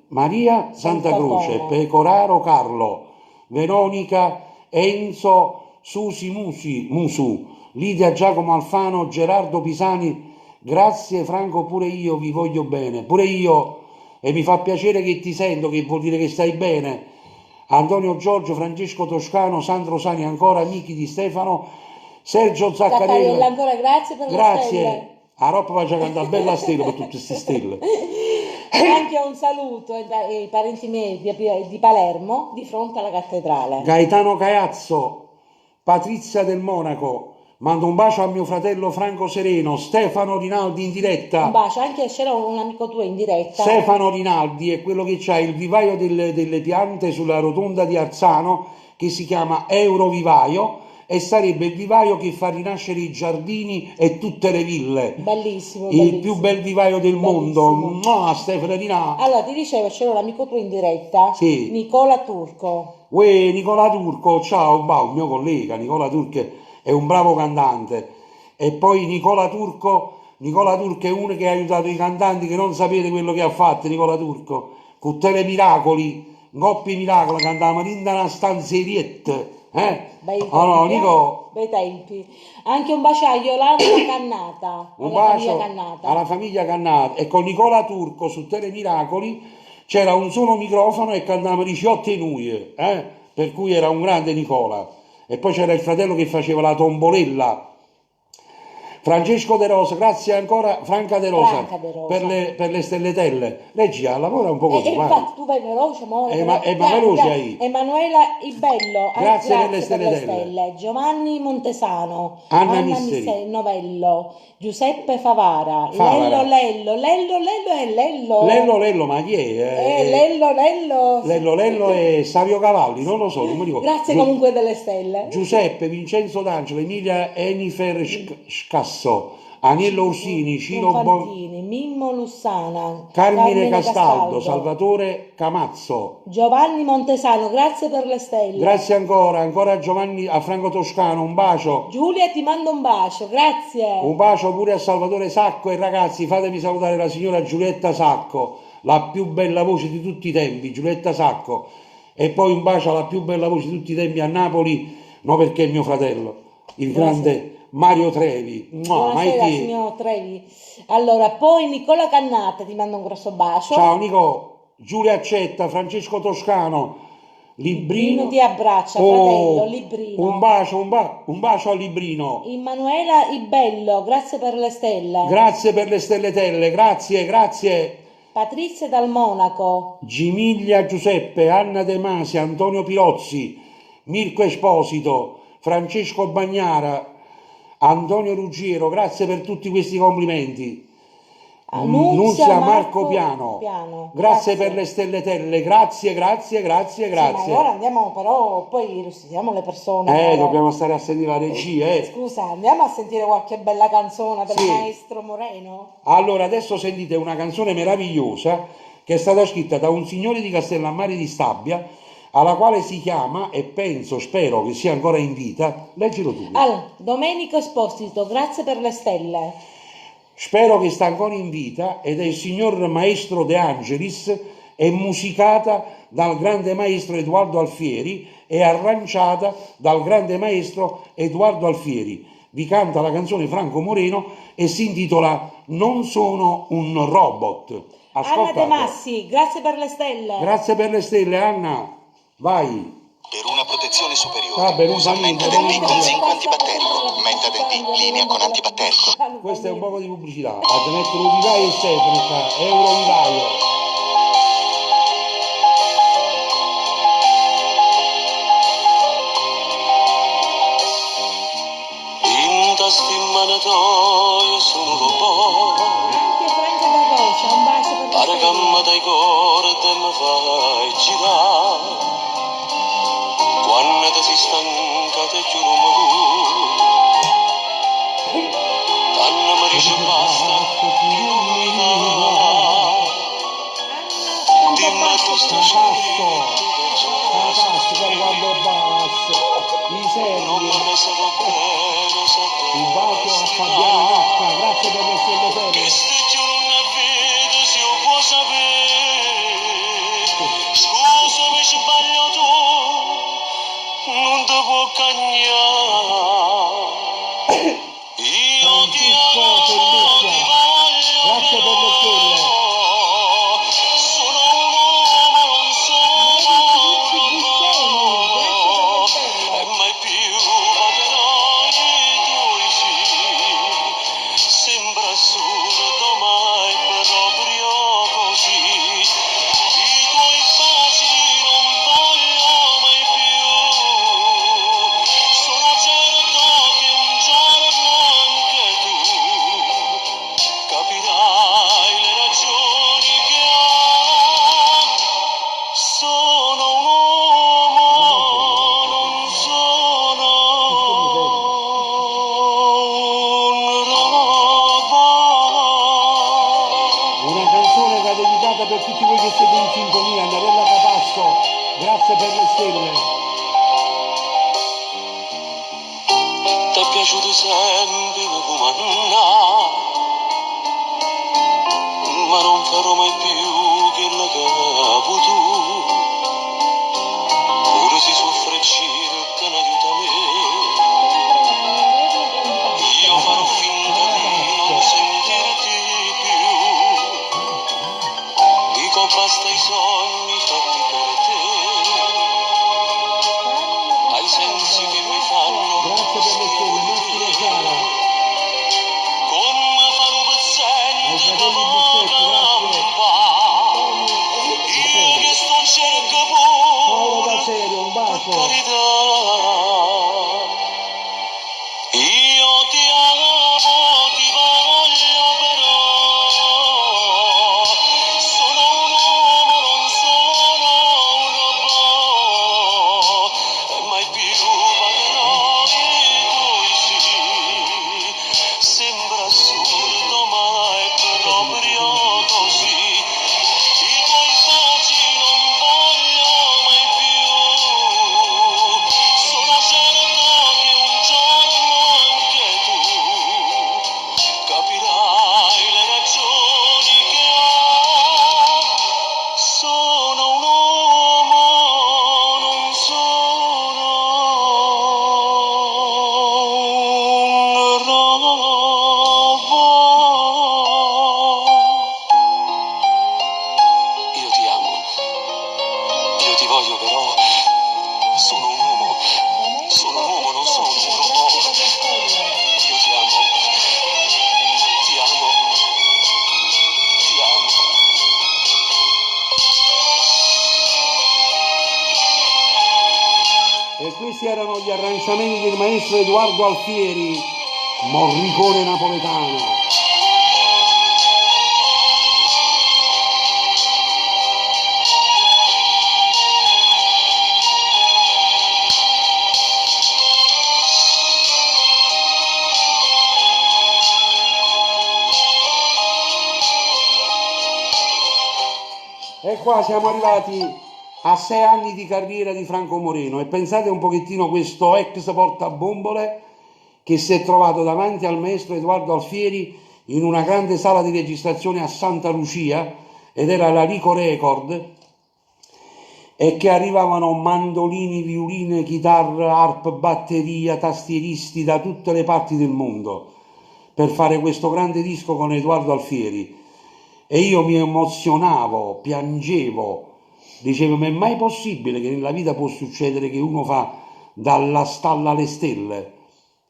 Maria Santa Croce, Como. Pecoraro Carlo, Veronica Enzo Susi Musu, Lidia Giacomo Alfano, Gerardo Pisani, grazie Franco, pure io vi voglio bene, pure io, e mi fa piacere che ti sento, che vuol dire che stai bene. Antonio Giorgio, Francesco Toscano, Sandro Sani ancora, Michi Di Stefano, Sergio Zaccariello, ancora grazie per le stelle. grazie. A Roppa faccia cantare bella stella per tutte queste stelle. E anche un saluto ai parenti miei di Palermo di fronte alla cattedrale. Gaetano Caazzo, Patrizia del Monaco, mando un bacio a mio fratello Franco Sereno, Stefano Rinaldi in Un diretta. bacio, anche c'era un amico tuo in diretta. Stefano Rinaldi è quello che c'ha il vivaio delle piante sulla rotonda di Arzano che si chiama Eurovivaio e sarebbe il vivaio che fa rinascere i giardini e tutte le ville. Bellissimo, Il bellissimo. più bel vivaio del mondo. Mua, Stefano Rinaldi. Allora, ti dicevo, c'era un amico tuo in diretta, Sì. Nicola Turco. Uè, Nicola Turco, ciao, un mio collega, Nicola Turco è un bravo cantante. E poi Nicola Turco è uno che ha aiutato i cantanti che non sapete quello che ha fatto, Nicola Turco. Con Telemiracoli, Coppi Miracolo, cantava Linda una stanzeriette. Bei tempi, Oh no, Nico, bei tempi. Anche un bacio a Yolanda Cannata, un alla famiglia bacio Cannata. alla famiglia Cannata. E con Nicola Turco su Telemiracoli c'era un solo microfono e cantavamo di Ciotte e Nuie, per cui era un grande Nicola. E poi c'era il fratello che faceva la tombolella. Francesco De Rosa, grazie ancora Franca De Rosa, Franca De Rosa. per le stelletelle. Regia, lavora un po' così, guarda. Infatti tu vai veloce, amore. Ma veloce hai. Emanuela Ibello, Grazie per le per le stelletelle. stelle. Giovanni Montesano, Anna Misseri. Novello, Giuseppe Favara, Favara. Lello, Lello, ma chi è? Lello. E Savio Cavalli, non lo so, non mi ricordo. Grazie comunque delle stelle. Giuseppe, Vincenzo D'Angelo, Emilia Enifer Scasso, Aniello Ursini, Ciro Infantini, Mimmo Lussana, Carmine Castaldo, Salvatore Camazzo. Giovanni Montesano, grazie per le stelle. Grazie ancora a Franco Toscano, un bacio. Giulia ti mando un bacio, grazie. Un bacio pure a Salvatore Sacco e ragazzi, fatemi salutare la signora Giulietta Sacco, la più bella voce di tutti i tempi, Giulietta Sacco. E poi un bacio alla più bella voce di tutti i tempi a Napoli, no perché è mio fratello, il grande Mario Trevi. Ma Buonasera chi? signor Trevi. Allora, poi Nicola Cannate ti manda un grosso bacio. Ciao Nico, Giulia Accetta, Francesco Toscano, Librino. Ti abbraccia, fratello, Librino. Un bacio al Librino. Emanuela Ibello, grazie per le stelle. Grazie per le stelletelle, grazie. Patrizia dal Monaco. Gimiglia Giuseppe, Anna De Masi, Antonio Pirozzi, Mirko Esposito, Francesco Bagnara, Antonio Ruggiero, grazie per tutti questi complimenti. Nunzia Marco Piano. Grazie per le stelletelle, grazie. Sì, ma ora andiamo però, poi resuscitiamo le persone. però. Dobbiamo stare a sentire la regia, Scusa, andiamo a sentire qualche bella canzone del Sì. maestro Moreno? Allora, adesso sentite una canzone meravigliosa che è stata scritta da un signore di Castellammare di Stabia, alla quale si chiama, e spero che sia ancora in vita, leggilo tu. Domenico Esposito, grazie per le stelle. Spero che sta ancora in vita, ed è il signor maestro De Angelis, è musicata dal grande maestro Edoardo Alfieri e arrangiata dal grande maestro Edoardo Alfieri. Vi canta la canzone Franco Moreno e si intitola Non sono un robot. Anna De Massi, grazie per le stelle. Grazie per le stelle, Anna. Vai. Per una protezione superiore, Ah, per un usa famiglia, Mentadent per un Zinc antibatterico. Mentadent in linea con antibatterico. Questo è un poco di pubblicità. A mettere un vivaio e Sefrica, Euro Vivaio. In testimoniatoio sono un robot. Anche Francia da Rosa, un bacio per le Pare che stelle. mi dai corda e mi fai girare. Quando ti sei stancato e giù non mi Tanto mi dice basta, non mi va. Dimmi tu stai Fantastico quando basso. Mi non servi. mi resa bene, Un bacio a Fabiano Nacca, grazie per le stelle Che belle. sti giorni a vita se io può sapere. Scusami, sbaglio tu, non ti può cagnare. Io ti Francisco amo, Pelliccia, ti voglio grazie per le stelle. Sono un uomo, non sono un robot. E mai più pagherò i tuoi figli. Sembra assurdo, ma è proprio così. I tuoi baci non voglio mai più. Sono certo che un giorno anche tu capirai le ragioni che ho. Sono un uomo, non sono un robot. Una canzone che è dedicata per tutti voi che siete in sintonia, Andarella Capasso, grazie per le stelle. Ti è piaciuto sempre come Anna, ma non farò mai più quello che avevo tu. Pure si soffre e cerca un aiuto a me. Io farò finta di non sentirti più. Dico basta i sogni fatti per te. Ai sensi che mi fanno Grazie per le stelle, Massimo Chiara. come farò pezzente Ai fratelli come Bussetti, grazie. rampa. questi erano gli arrangiamenti del maestro Edoardo Alfieri, Morricone napoletano. E qua siamo arrivati a 6 anni di carriera di Franco Moreno e pensate un pochettino questo ex portabombole che si è trovato davanti al maestro Edoardo Alfieri in una grande sala di registrazione a Santa Lucia, ed era la Rico Record, e che arrivavano mandolini, violine, chitarra, harp, batteria, tastieristi da tutte le parti del mondo per fare questo grande disco con Edoardo Alfieri. E io mi emozionavo, piangevo, dicevo, ma è mai possibile che nella vita può succedere che uno fa dalla stalla alle stelle?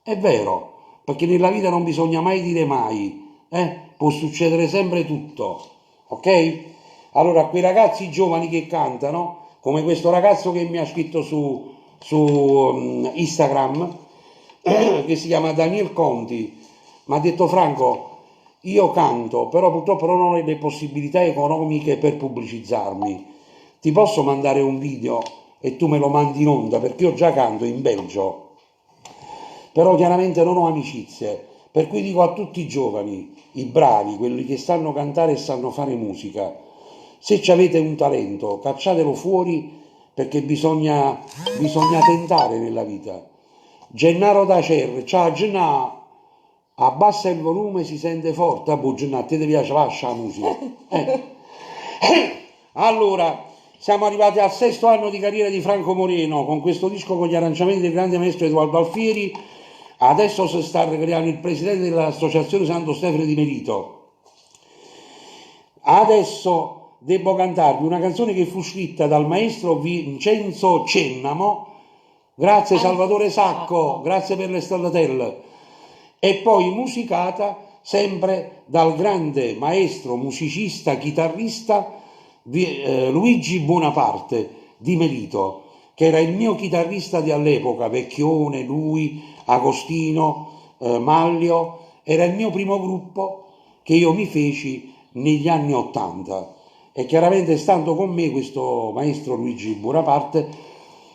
È vero, perché nella vita non bisogna mai dire mai, può succedere sempre tutto, ok? Allora, quei ragazzi giovani che cantano, come questo ragazzo che mi ha scritto su Instagram, che si chiama Daniel Conti, mi ha detto: Franco, io canto, però purtroppo non ho le possibilità economiche per pubblicizzarmi. Ti posso mandare un video e tu me lo mandi in onda, perché io già canto in Belgio, però chiaramente non ho amicizie. Per cui dico a tutti i giovani, i bravi, quelli che sanno cantare e sanno fare musica, se avete un talento, cacciatelo fuori, perché bisogna tentare nella vita. Gennaro da Cer, ciao Gennaro. Abbassa il volume, si sente forte. A Gennaro, a te ti piace, lascia la musica. Allora, siamo arrivati al 6° anno di carriera di Franco Moreno con questo disco con gli arrangiamenti del grande maestro Edoardo Alfieri. Adesso si sta creando il presidente dell'Associazione Santo Stefano di Melito. Adesso devo cantarvi una canzone che fu scritta dal maestro Vincenzo Cennamo, grazie Salvatore Sacco, grazie per le stellatelle, e poi musicata sempre dal grande maestro musicista, chitarrista Luigi Bonaparte di Melito, che era il mio chitarrista di all'epoca, Vecchione, lui, Agostino, Maglio. Era il mio primo gruppo che io mi feci negli anni '80, e chiaramente stando con me questo maestro Luigi Bonaparte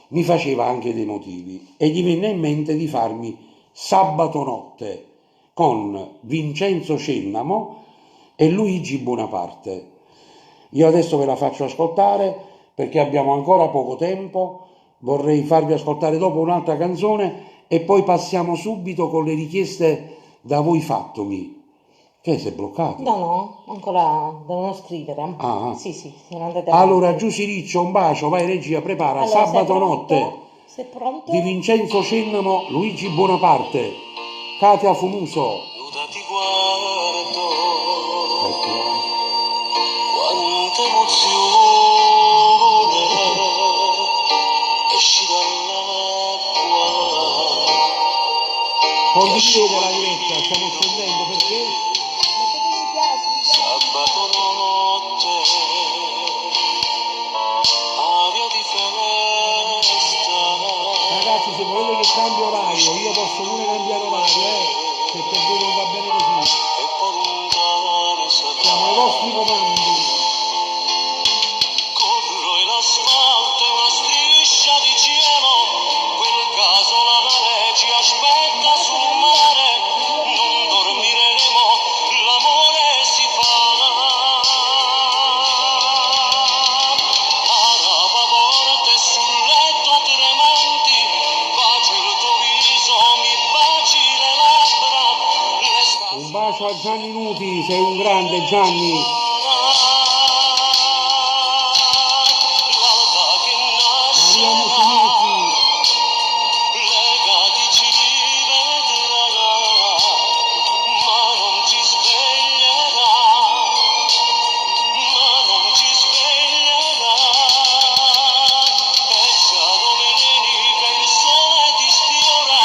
mi faceva anche dei motivi, e gli venne in mente di farmi Sabato notte con Vincenzo Cennamo e Luigi Bonaparte. Io adesso ve la faccio ascoltare perché abbiamo ancora poco tempo, vorrei farvi ascoltare dopo un'altra canzone e poi passiamo subito con le richieste da voi fattomi. Che sei bloccato? No, ancora devono scrivere. Ah. Sì, sono andate Allora, avanti. Giussi Riccio, un bacio, vai regia, prepara. Allora, Sabato notte sei pronto? di Vincenzo Cennamo, Luigi Bonaparte, Katia Fumuso. Nuda ti guardo, Ecco. quanta emozione esci dall'acqua. Condividete la diretta, stiamo scendendo perché? Sabato notte, aria di festa. Ragazzi, se volete che cambio orario, io posso pure cambiare orario, se per voi non va bene così. E poi lontane Siamo ai vostri comandi. corro e l'asfalto è una striscia di cielo, quel caso la nave ci aspetta sul mare, non dormiremo, l'amore si fa. Araba porte sul letto tremanti, bacio il tuo viso, mi baci le labbra, Un bacio a Gianni Nuti, sei un grande Gianni. l'alba che Maria nascerà, Musinetti, legati ci vedrà, ma non ci sveglierà, ma non ci sveglierà. E sia domenica il sole ti sfiora,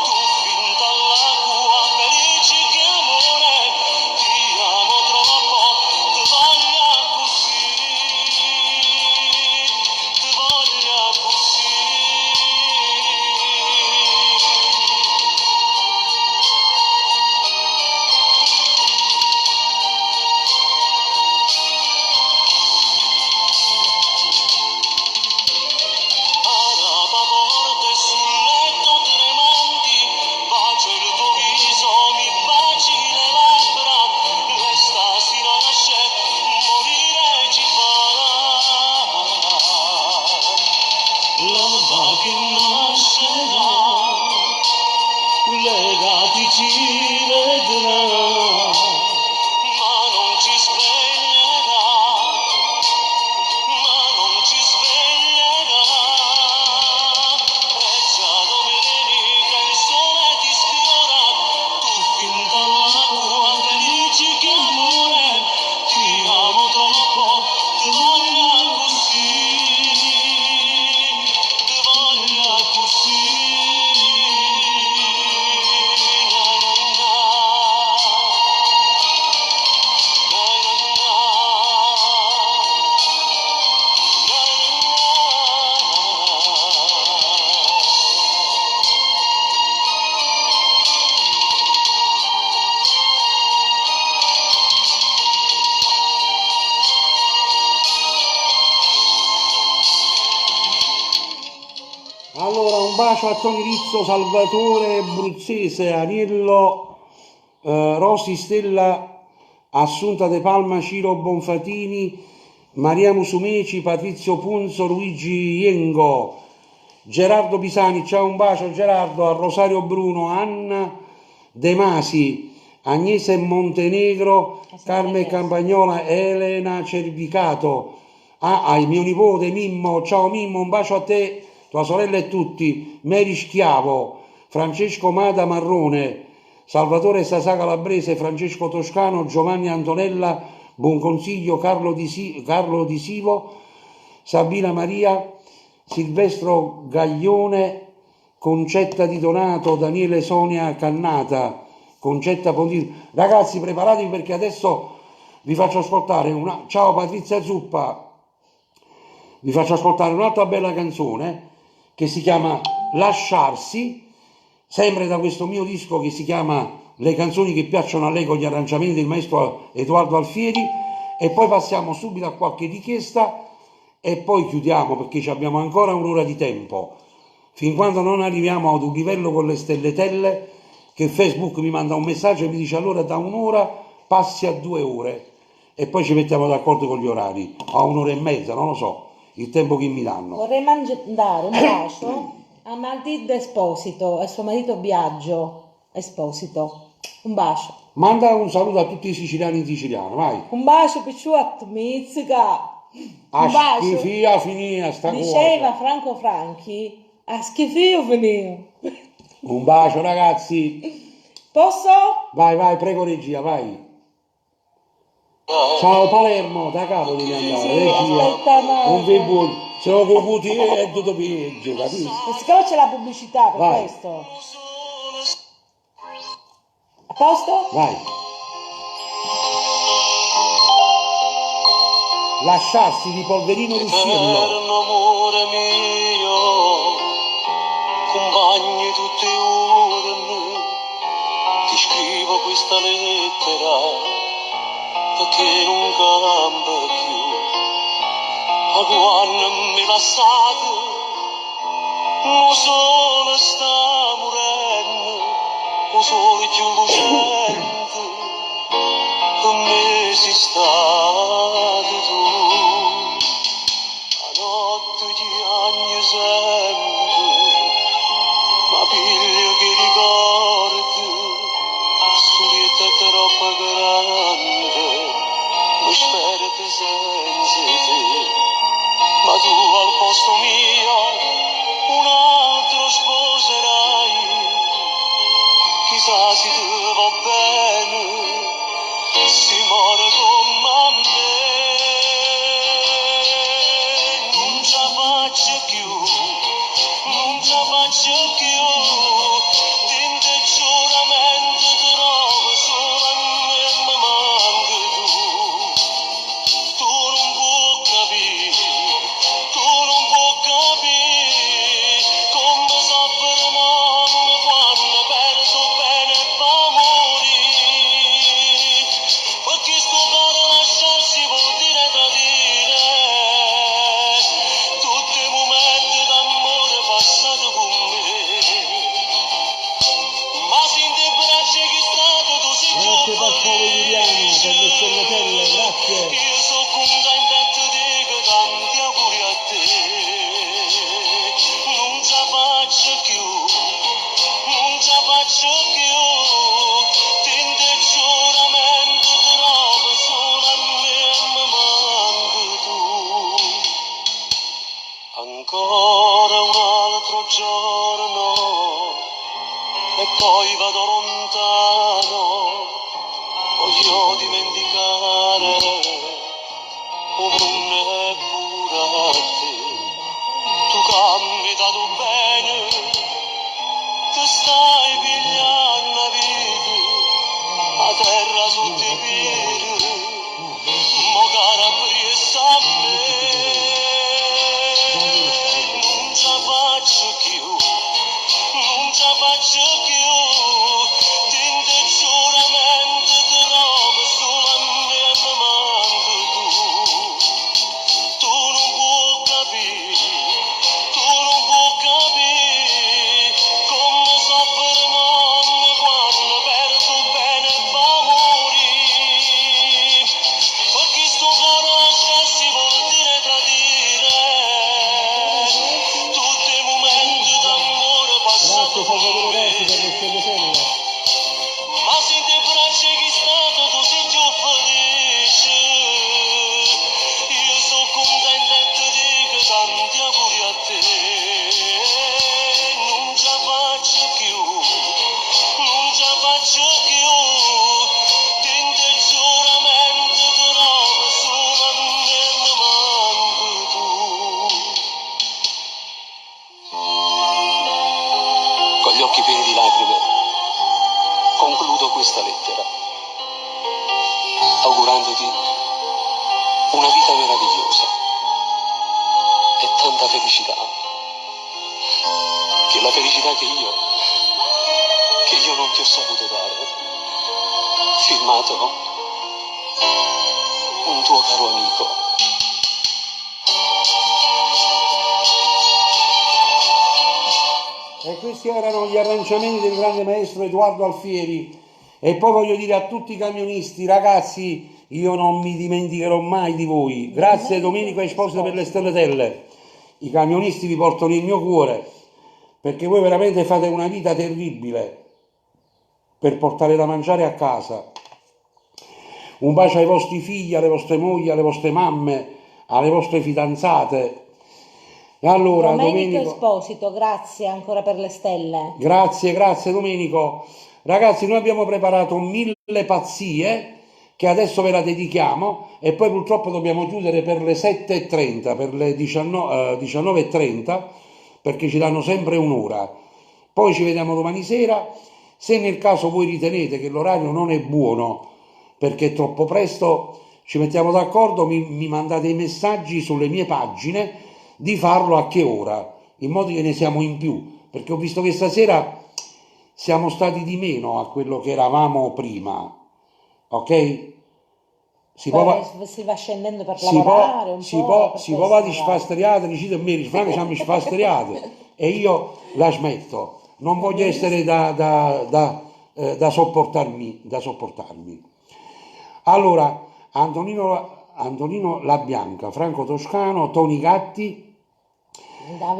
tu finta all'acqua felice che amore, ti amo troppo, ti voglio bacio a Toni Rizzo, Salvatore Bruzzese, Aniello, Rosi Stella, Assunta De Palma, Ciro Bonfatini, Maria Musumeci, Patrizio Punzo, Luigi Iengo, Gerardo Pisani, ciao, un bacio Gerardo, a Rosario Bruno, Anna De Masi, Agnese Montenegro, Carmen Campagnola, Elena Cervicato, il mio nipote Mimmo, ciao Mimmo, un bacio a te, tua sorella e tutti, Mary Schiavo, Francesco Mada Marrone, Salvatore Sasà Calabrese, Francesco Toscano, Giovanni Antonella, Buonconsiglio, Carlo Di Sivo, Sabina Maria, Silvestro Gaglione, Concetta Di Donato, Daniele Sonia Cannata, Concetta Pontino. Ragazzi, preparatevi perché adesso vi faccio ascoltare una... Ciao Patrizia Zuppa, vi faccio ascoltare un'altra bella canzone che si chiama Lasciarsi, sempre da questo mio disco che si chiama Le canzoni che piacciono a lei, con gli arrangiamenti del maestro Edoardo Alfieri, e poi passiamo subito a qualche richiesta e poi chiudiamo perché abbiamo ancora un'ora di tempo, fin quando non arriviamo ad un livello con le stelletelle, che Facebook mi manda un messaggio e mi dice allora da un'ora passi a 2 ore e poi ci mettiamo d'accordo con gli orari, a un'ora e mezza, non lo so, il tempo che mi danno. Vorrei dare un bacio a Matilde Esposito e suo marito Biagio Esposito. Un bacio. Manda un saluto a tutti i siciliani in siciliano, vai. Un bacio picciotto, mizzica. Un bacio. Schifia finita sta Diceva cosa. Franco Franchi, a schifio finio. Un bacio ragazzi. Posso? Vai, prego regia, vai. Ciao Palermo, da capo devi andare, Sì, aspetta, no. non vi buoni, se no con Guti è tutto peggio, capito? E siccome c'è la pubblicità per Vai. questo. A posto? Vai. Lasciarsi di Polverino Russillo. Eterno amore mio, compagni tutti i giorni, ti scrivo questa lettera perché non cambia più. A quando mi lasciate, non solo sta morendo, non solo più lucente, per me sei stato tu. A notte ti agni sempre, ma piglio che ricordi, storietta troppo grande, mi spero che senza te, ma tu al posto mio un altro sposerai, chissà se ti va bene, si muore come me, non ce la faccio più, non ce la faccio più, dente giuramento ti rovo solo a me e mi manchi tu non puoi capire, tu non puoi capire, come soffre mamma quando perdo bene e fa morire, perché sto cuore lasciarsi vuol dire tradire, tutti i momenti d'amore passati con me, ma se in te braccia che stato tu sei giù Grazie Pasquale Giuliano per le stelletelle, grazie. io sono contento e ti dico tanti auguri a te, non ce la faccio più, non ce la faccio più, tinte giuramento ti rovo solo a me e mi manchi tu. Ancora un altro giorno e poi vado lontano, voglio dimenticare come non è pure a te, tu che mi hai dato bene, ti stai pigliando la vita, a terra sotto i piedi, mo cara presa a me, non ce la faccio più, non ce la faccio più, tinte giuramento ti rovo solo a me e mi manchi tu non puoi augurandoti una vita meravigliosa e tanta felicità, che la felicità che io non ti ho saputo dare. Firmato un tuo caro amico. E questi erano gli arrangiamenti del grande maestro Edoardo Alfieri. E poi voglio dire a tutti i camionisti, ragazzi, io non mi dimenticherò mai di voi. Grazie Domenico Esposito per le stellatelle. I camionisti vi portano il mio cuore, perché voi veramente fate una vita terribile per portare da mangiare a casa. Un bacio ai vostri figli, alle vostre mogli, alle vostre mamme, alle vostre fidanzate. E allora, Domenico Esposito, grazie ancora per le stelle. Grazie Domenico. Ragazzi, noi abbiamo preparato 1000 pazzie che adesso ve la dedichiamo e poi purtroppo dobbiamo chiudere per le 7:30, per le 19:30, perché ci danno sempre un'ora. Poi ci vediamo domani sera. Se nel caso voi ritenete che l'orario non è buono perché è troppo presto, ci mettiamo d'accordo, mi mandate i messaggi sulle mie pagine di farlo a che ora, in modo che ne siamo in più, perché ho visto che stasera siamo stati di meno a quello che eravamo prima, ok? Si va scendendo per lavorare un po'. Si può di sfastriate, dicite a me, Franco siamo sfastriate e io la smetto, non voglio essere da sopportarmi. Allora, Antonino La Bianca, Franco Toscano, Toni Gatti,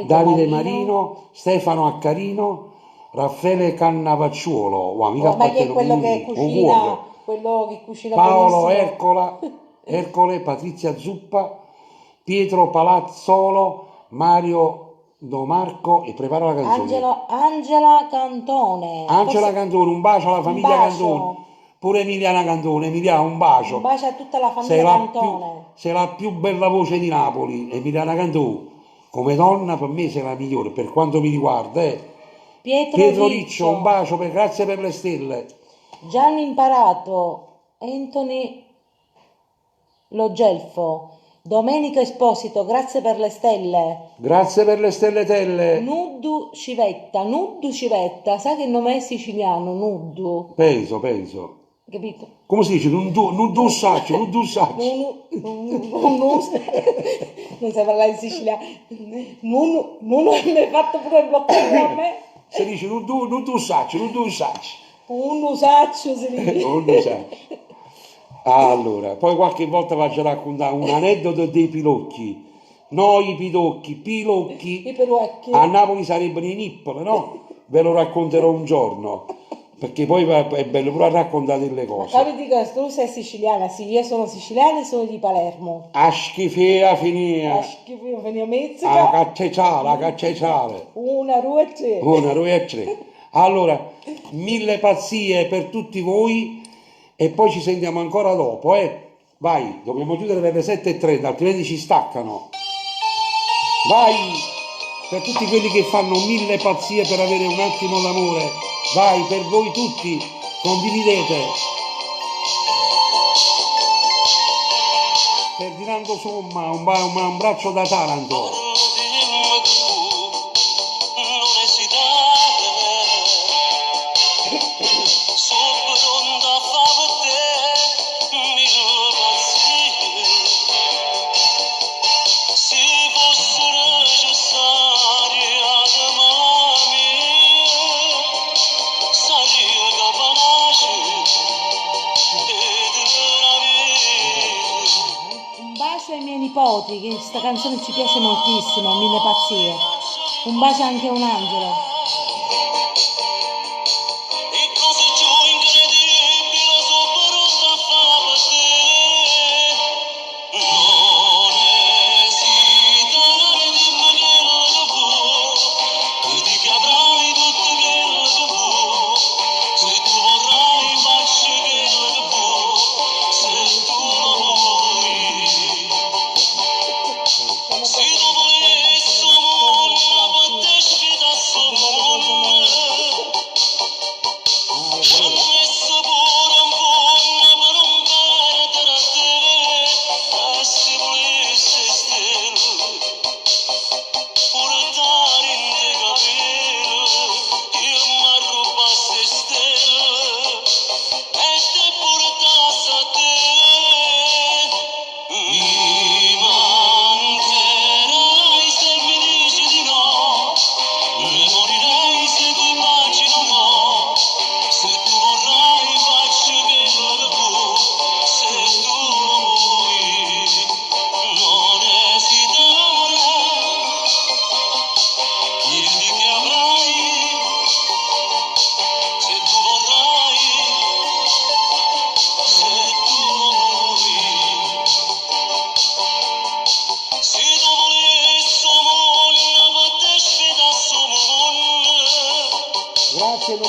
Davide Marino, Stefano Accarino, Raffaele Cannavacciuolo, ma che è quello che cucina Paolo benissimo. Ercole, Patrizia Zuppa, Pietro Palazzolo, Mario Domarco e prepara la canzone. Angela Cantone. Angela Cantone, un bacio alla famiglia Cantone. Pure Emiliana Cantone, Emiliana, un bacio. Un bacio a tutta la famiglia Cantone. Sei la più bella voce di Napoli, Emiliana Cantone. Come donna per me sei la migliore, per quanto mi riguarda. Pietro Riccio, un bacio, grazie per le stelle. Gianni Imparato, Anthony Logelfo, Domenico Esposito, grazie per le stelle. Grazie per le stelletelle. Nuddu Civetta, sai che nome è siciliano, Nuddu? Penso. Capito? Come si dice? Non saccio. Non sai parlare in siciliano. Non mi hai fatto pure bloccare a me. Si dice non saccio. Un usaccio si dice. Allora, poi qualche volta faccio raccontare un aneddoto dei pilocchi. No, i pilocchi. I perucchi. A Napoli sarebbero i nippoli, no? Ve lo racconterò un giorno, perché poi è bello pure a raccontare delle cose. Ma dico, tu sei siciliana? Sì, io sono siciliana e sono di Palermo. A schifea finia. Mezzica. A cacceciale. Una rua e tre. Allora, 1000 pazzie per tutti voi e poi ci sentiamo ancora dopo, Vai, dobbiamo chiudere per le 7:30, altrimenti ci staccano. Vai, per tutti quelli che fanno 1000 pazzie per avere un attimo d'amore. Vai, per voi tutti, condividete. Ferdinando Somma, un braccio da Taranto. Ai miei nipoti, che questa canzone ci piace moltissimo, 1000 pazzie. Un bacio anche a un angelo. Se dopo questo mondo potessi da solo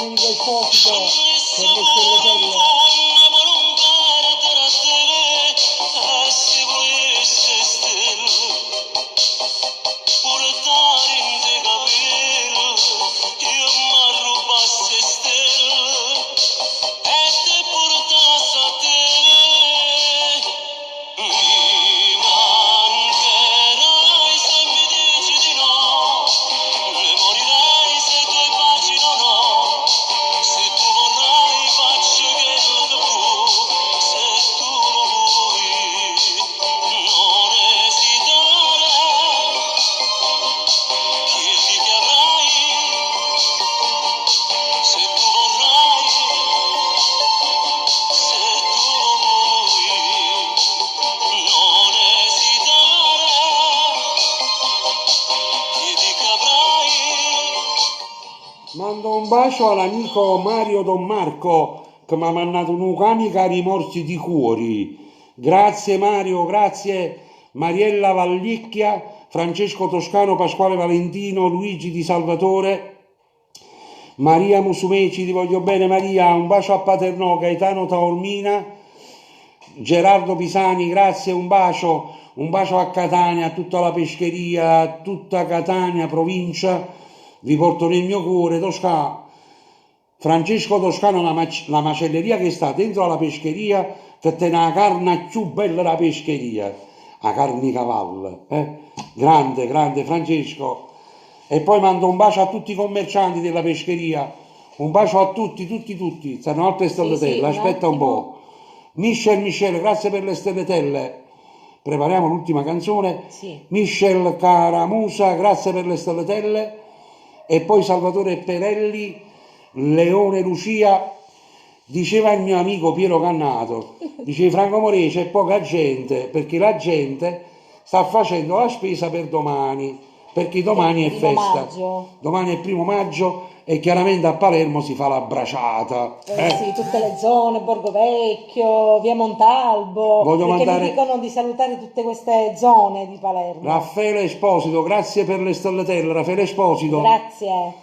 Domenico Esposito per le stelle belle. Mando un bacio all'amico Mario Don Marco che mi ha mandato un'unica rimorsi di cuori. Grazie Mario, grazie Mariella Vallicchia, Francesco Toscano, Pasquale Valentino, Luigi Di Salvatore, Maria Musumeci, ti voglio bene Maria, un bacio a Paternò, Gaetano Taormina, Gerardo Pisani, grazie, un bacio a Catania, a tutta la pescheria, a tutta Catania, provincia, vi porto nel mio cuore, Toscano. Francesco Toscano, la macelleria che sta dentro alla pescheria, che tiene la carne più bella della pescheria, la carne di cavallo, grande, grande Francesco. E poi mando un bacio a tutti i commercianti della pescheria, un bacio a tutti, tutti, stanno altre stellatelle, aspetta un po'. Michel, grazie per le stellatelle. Prepariamo l'ultima canzone. Sì. Michel Caramusa, grazie per le stellatelle. E poi Salvatore Perelli, Leone Lucia, diceva il mio amico Piero Cannato, dice Franco Morè c'è poca gente perché la gente sta facendo la spesa per domani, perché domani è festa, domani è il 1° maggio e chiaramente a Palermo si fa la braciata. Sì, tutte le zone, Borgo Vecchio, via Montalbo, Voglio perché mandare... mi dicono di salutare tutte queste zone di Palermo. Raffaele Esposito, grazie per le stellatelle, Raffaele Esposito. Grazie.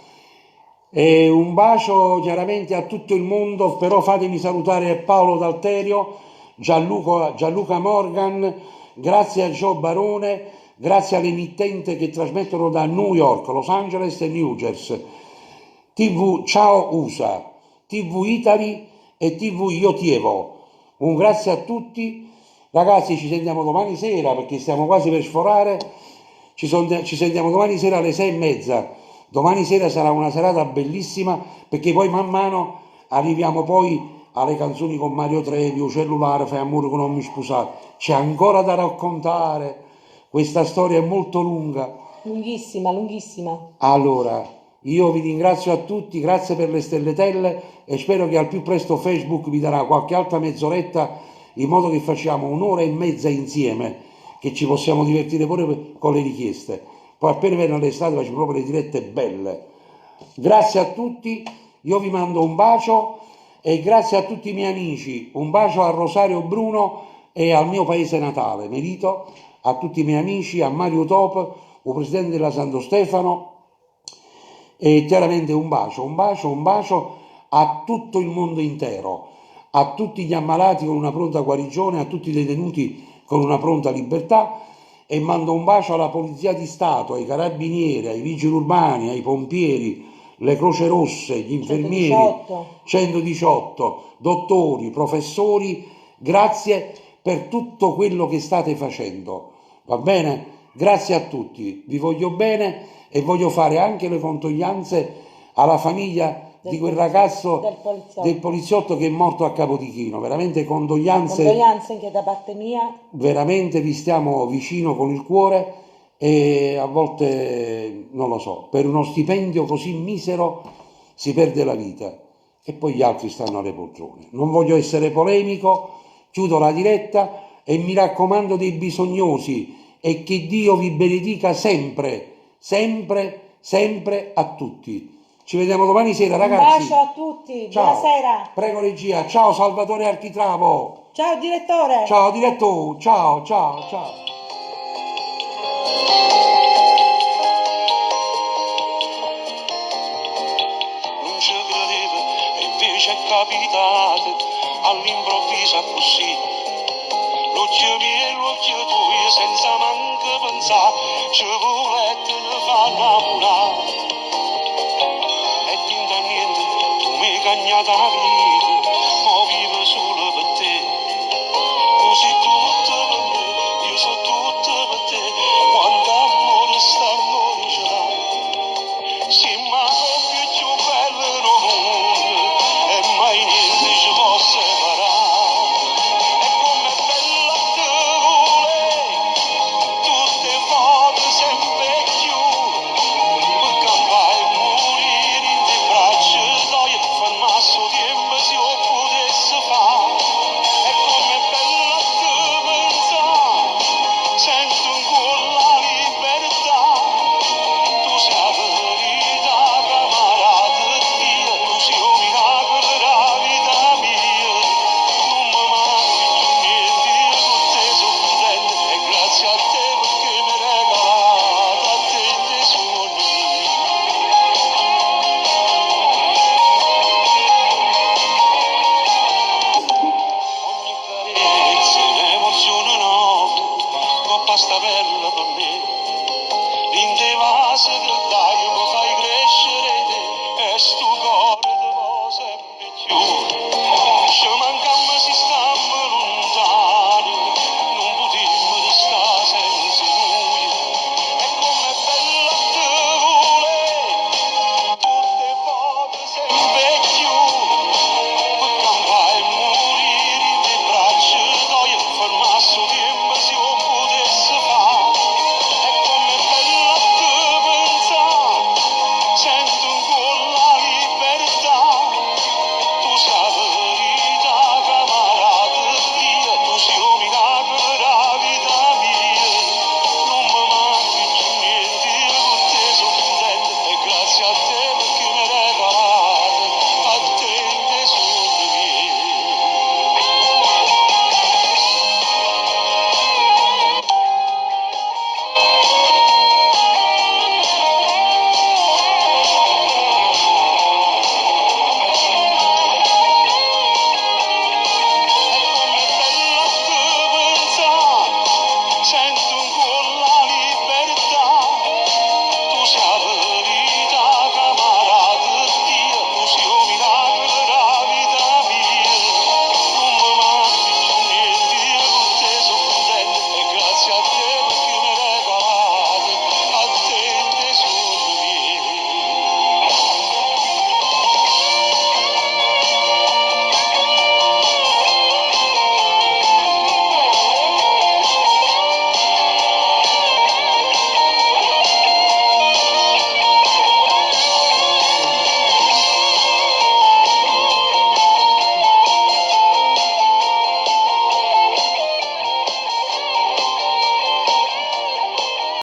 E un bacio chiaramente a tutto il mondo, però fatemi salutare Paolo D'Alterio, Gianluca Morgan, grazie a Gio Barone, grazie all'emittente che trasmettono da New York, Los Angeles e New Jersey, TV Ciao USA, TV Italy e TV Io Tievo. Un grazie a tutti, ragazzi, ci sentiamo domani sera perché stiamo quasi per sforare, ci sentiamo domani sera alle 6:30. Domani sera sarà una serata bellissima perché poi man mano arriviamo poi alle canzoni con Mario Trevi, Cellulare, Fai amore che non mi scusate. C'è ancora da raccontare, questa storia è molto lunga. Lunghissima, lunghissima. Allora, io vi ringrazio a tutti, grazie per le stellatelle e spero che al più presto Facebook vi darà qualche altra mezz'oretta in modo che facciamo 1 ora e mezza insieme, che ci possiamo divertire pure con le richieste. Poi appena viene l'estate faccio proprio le dirette belle. Grazie a tutti, io vi mando un bacio e grazie a tutti i miei amici, un bacio a Rosario Bruno e al mio paese natale, Merito, a tutti i miei amici, a Mario Top, il presidente della Santo Stefano e chiaramente un bacio a tutto il mondo intero, a tutti gli ammalati con una pronta guarigione, a tutti i detenuti con una pronta libertà. E mando un bacio alla Polizia di Stato, ai Carabinieri, ai Vigili Urbani, ai Pompieri, le Croce Rosse, gli infermieri, 118, dottori, professori, grazie per tutto quello che state facendo, va bene? Grazie a tutti, vi voglio bene e voglio fare anche le condoglianze alla famiglia di quel ragazzo del poliziotto che è morto a Capodichino, veramente condoglianze anche da parte mia, veramente vi stiamo vicino con il cuore e a volte non lo so, per uno stipendio così misero si perde la vita e poi gli altri stanno alle poltrone. Non voglio essere polemico, chiudo la diretta e mi raccomando dei bisognosi e che Dio vi benedica sempre, sempre, sempre a tutti. Ci vediamo domani sera, ragazzi. Un bacio a tutti, ciao. Buonasera. Prego regia, ciao Salvatore Architravo. Ciao direttore. Ciao direttore, ciao. Non ci credevo capitate all'improvviso così. L'occhio mio e l'occhio tuo senza manco pensare ci volete ne fa innamorare. E tinta niente tu mi hai cagnata la vita, ma vivo solo per te. Così tutto per me, io so tutto per te. Quanto amore sta amore ce l'ha. Sì, ma coppia più bella del mondo e mai niente ci può separare. E com'è bella te volere, tutte volte sempre più, per campare e morire in te braccia, dai, fermasse il tempo se io potesse fare. E com'è bella te pensare, sento ancora la libertà. Tu sei la verità, camarata mia, tu sei un miracolo della vita mia. Non mi manchi più niente, io con te sono contento e grazie a te perché mi hai regalato a te i miei sogni. Ogni carezza è un'emozione nuova, troppa sta bella per me. L'inteva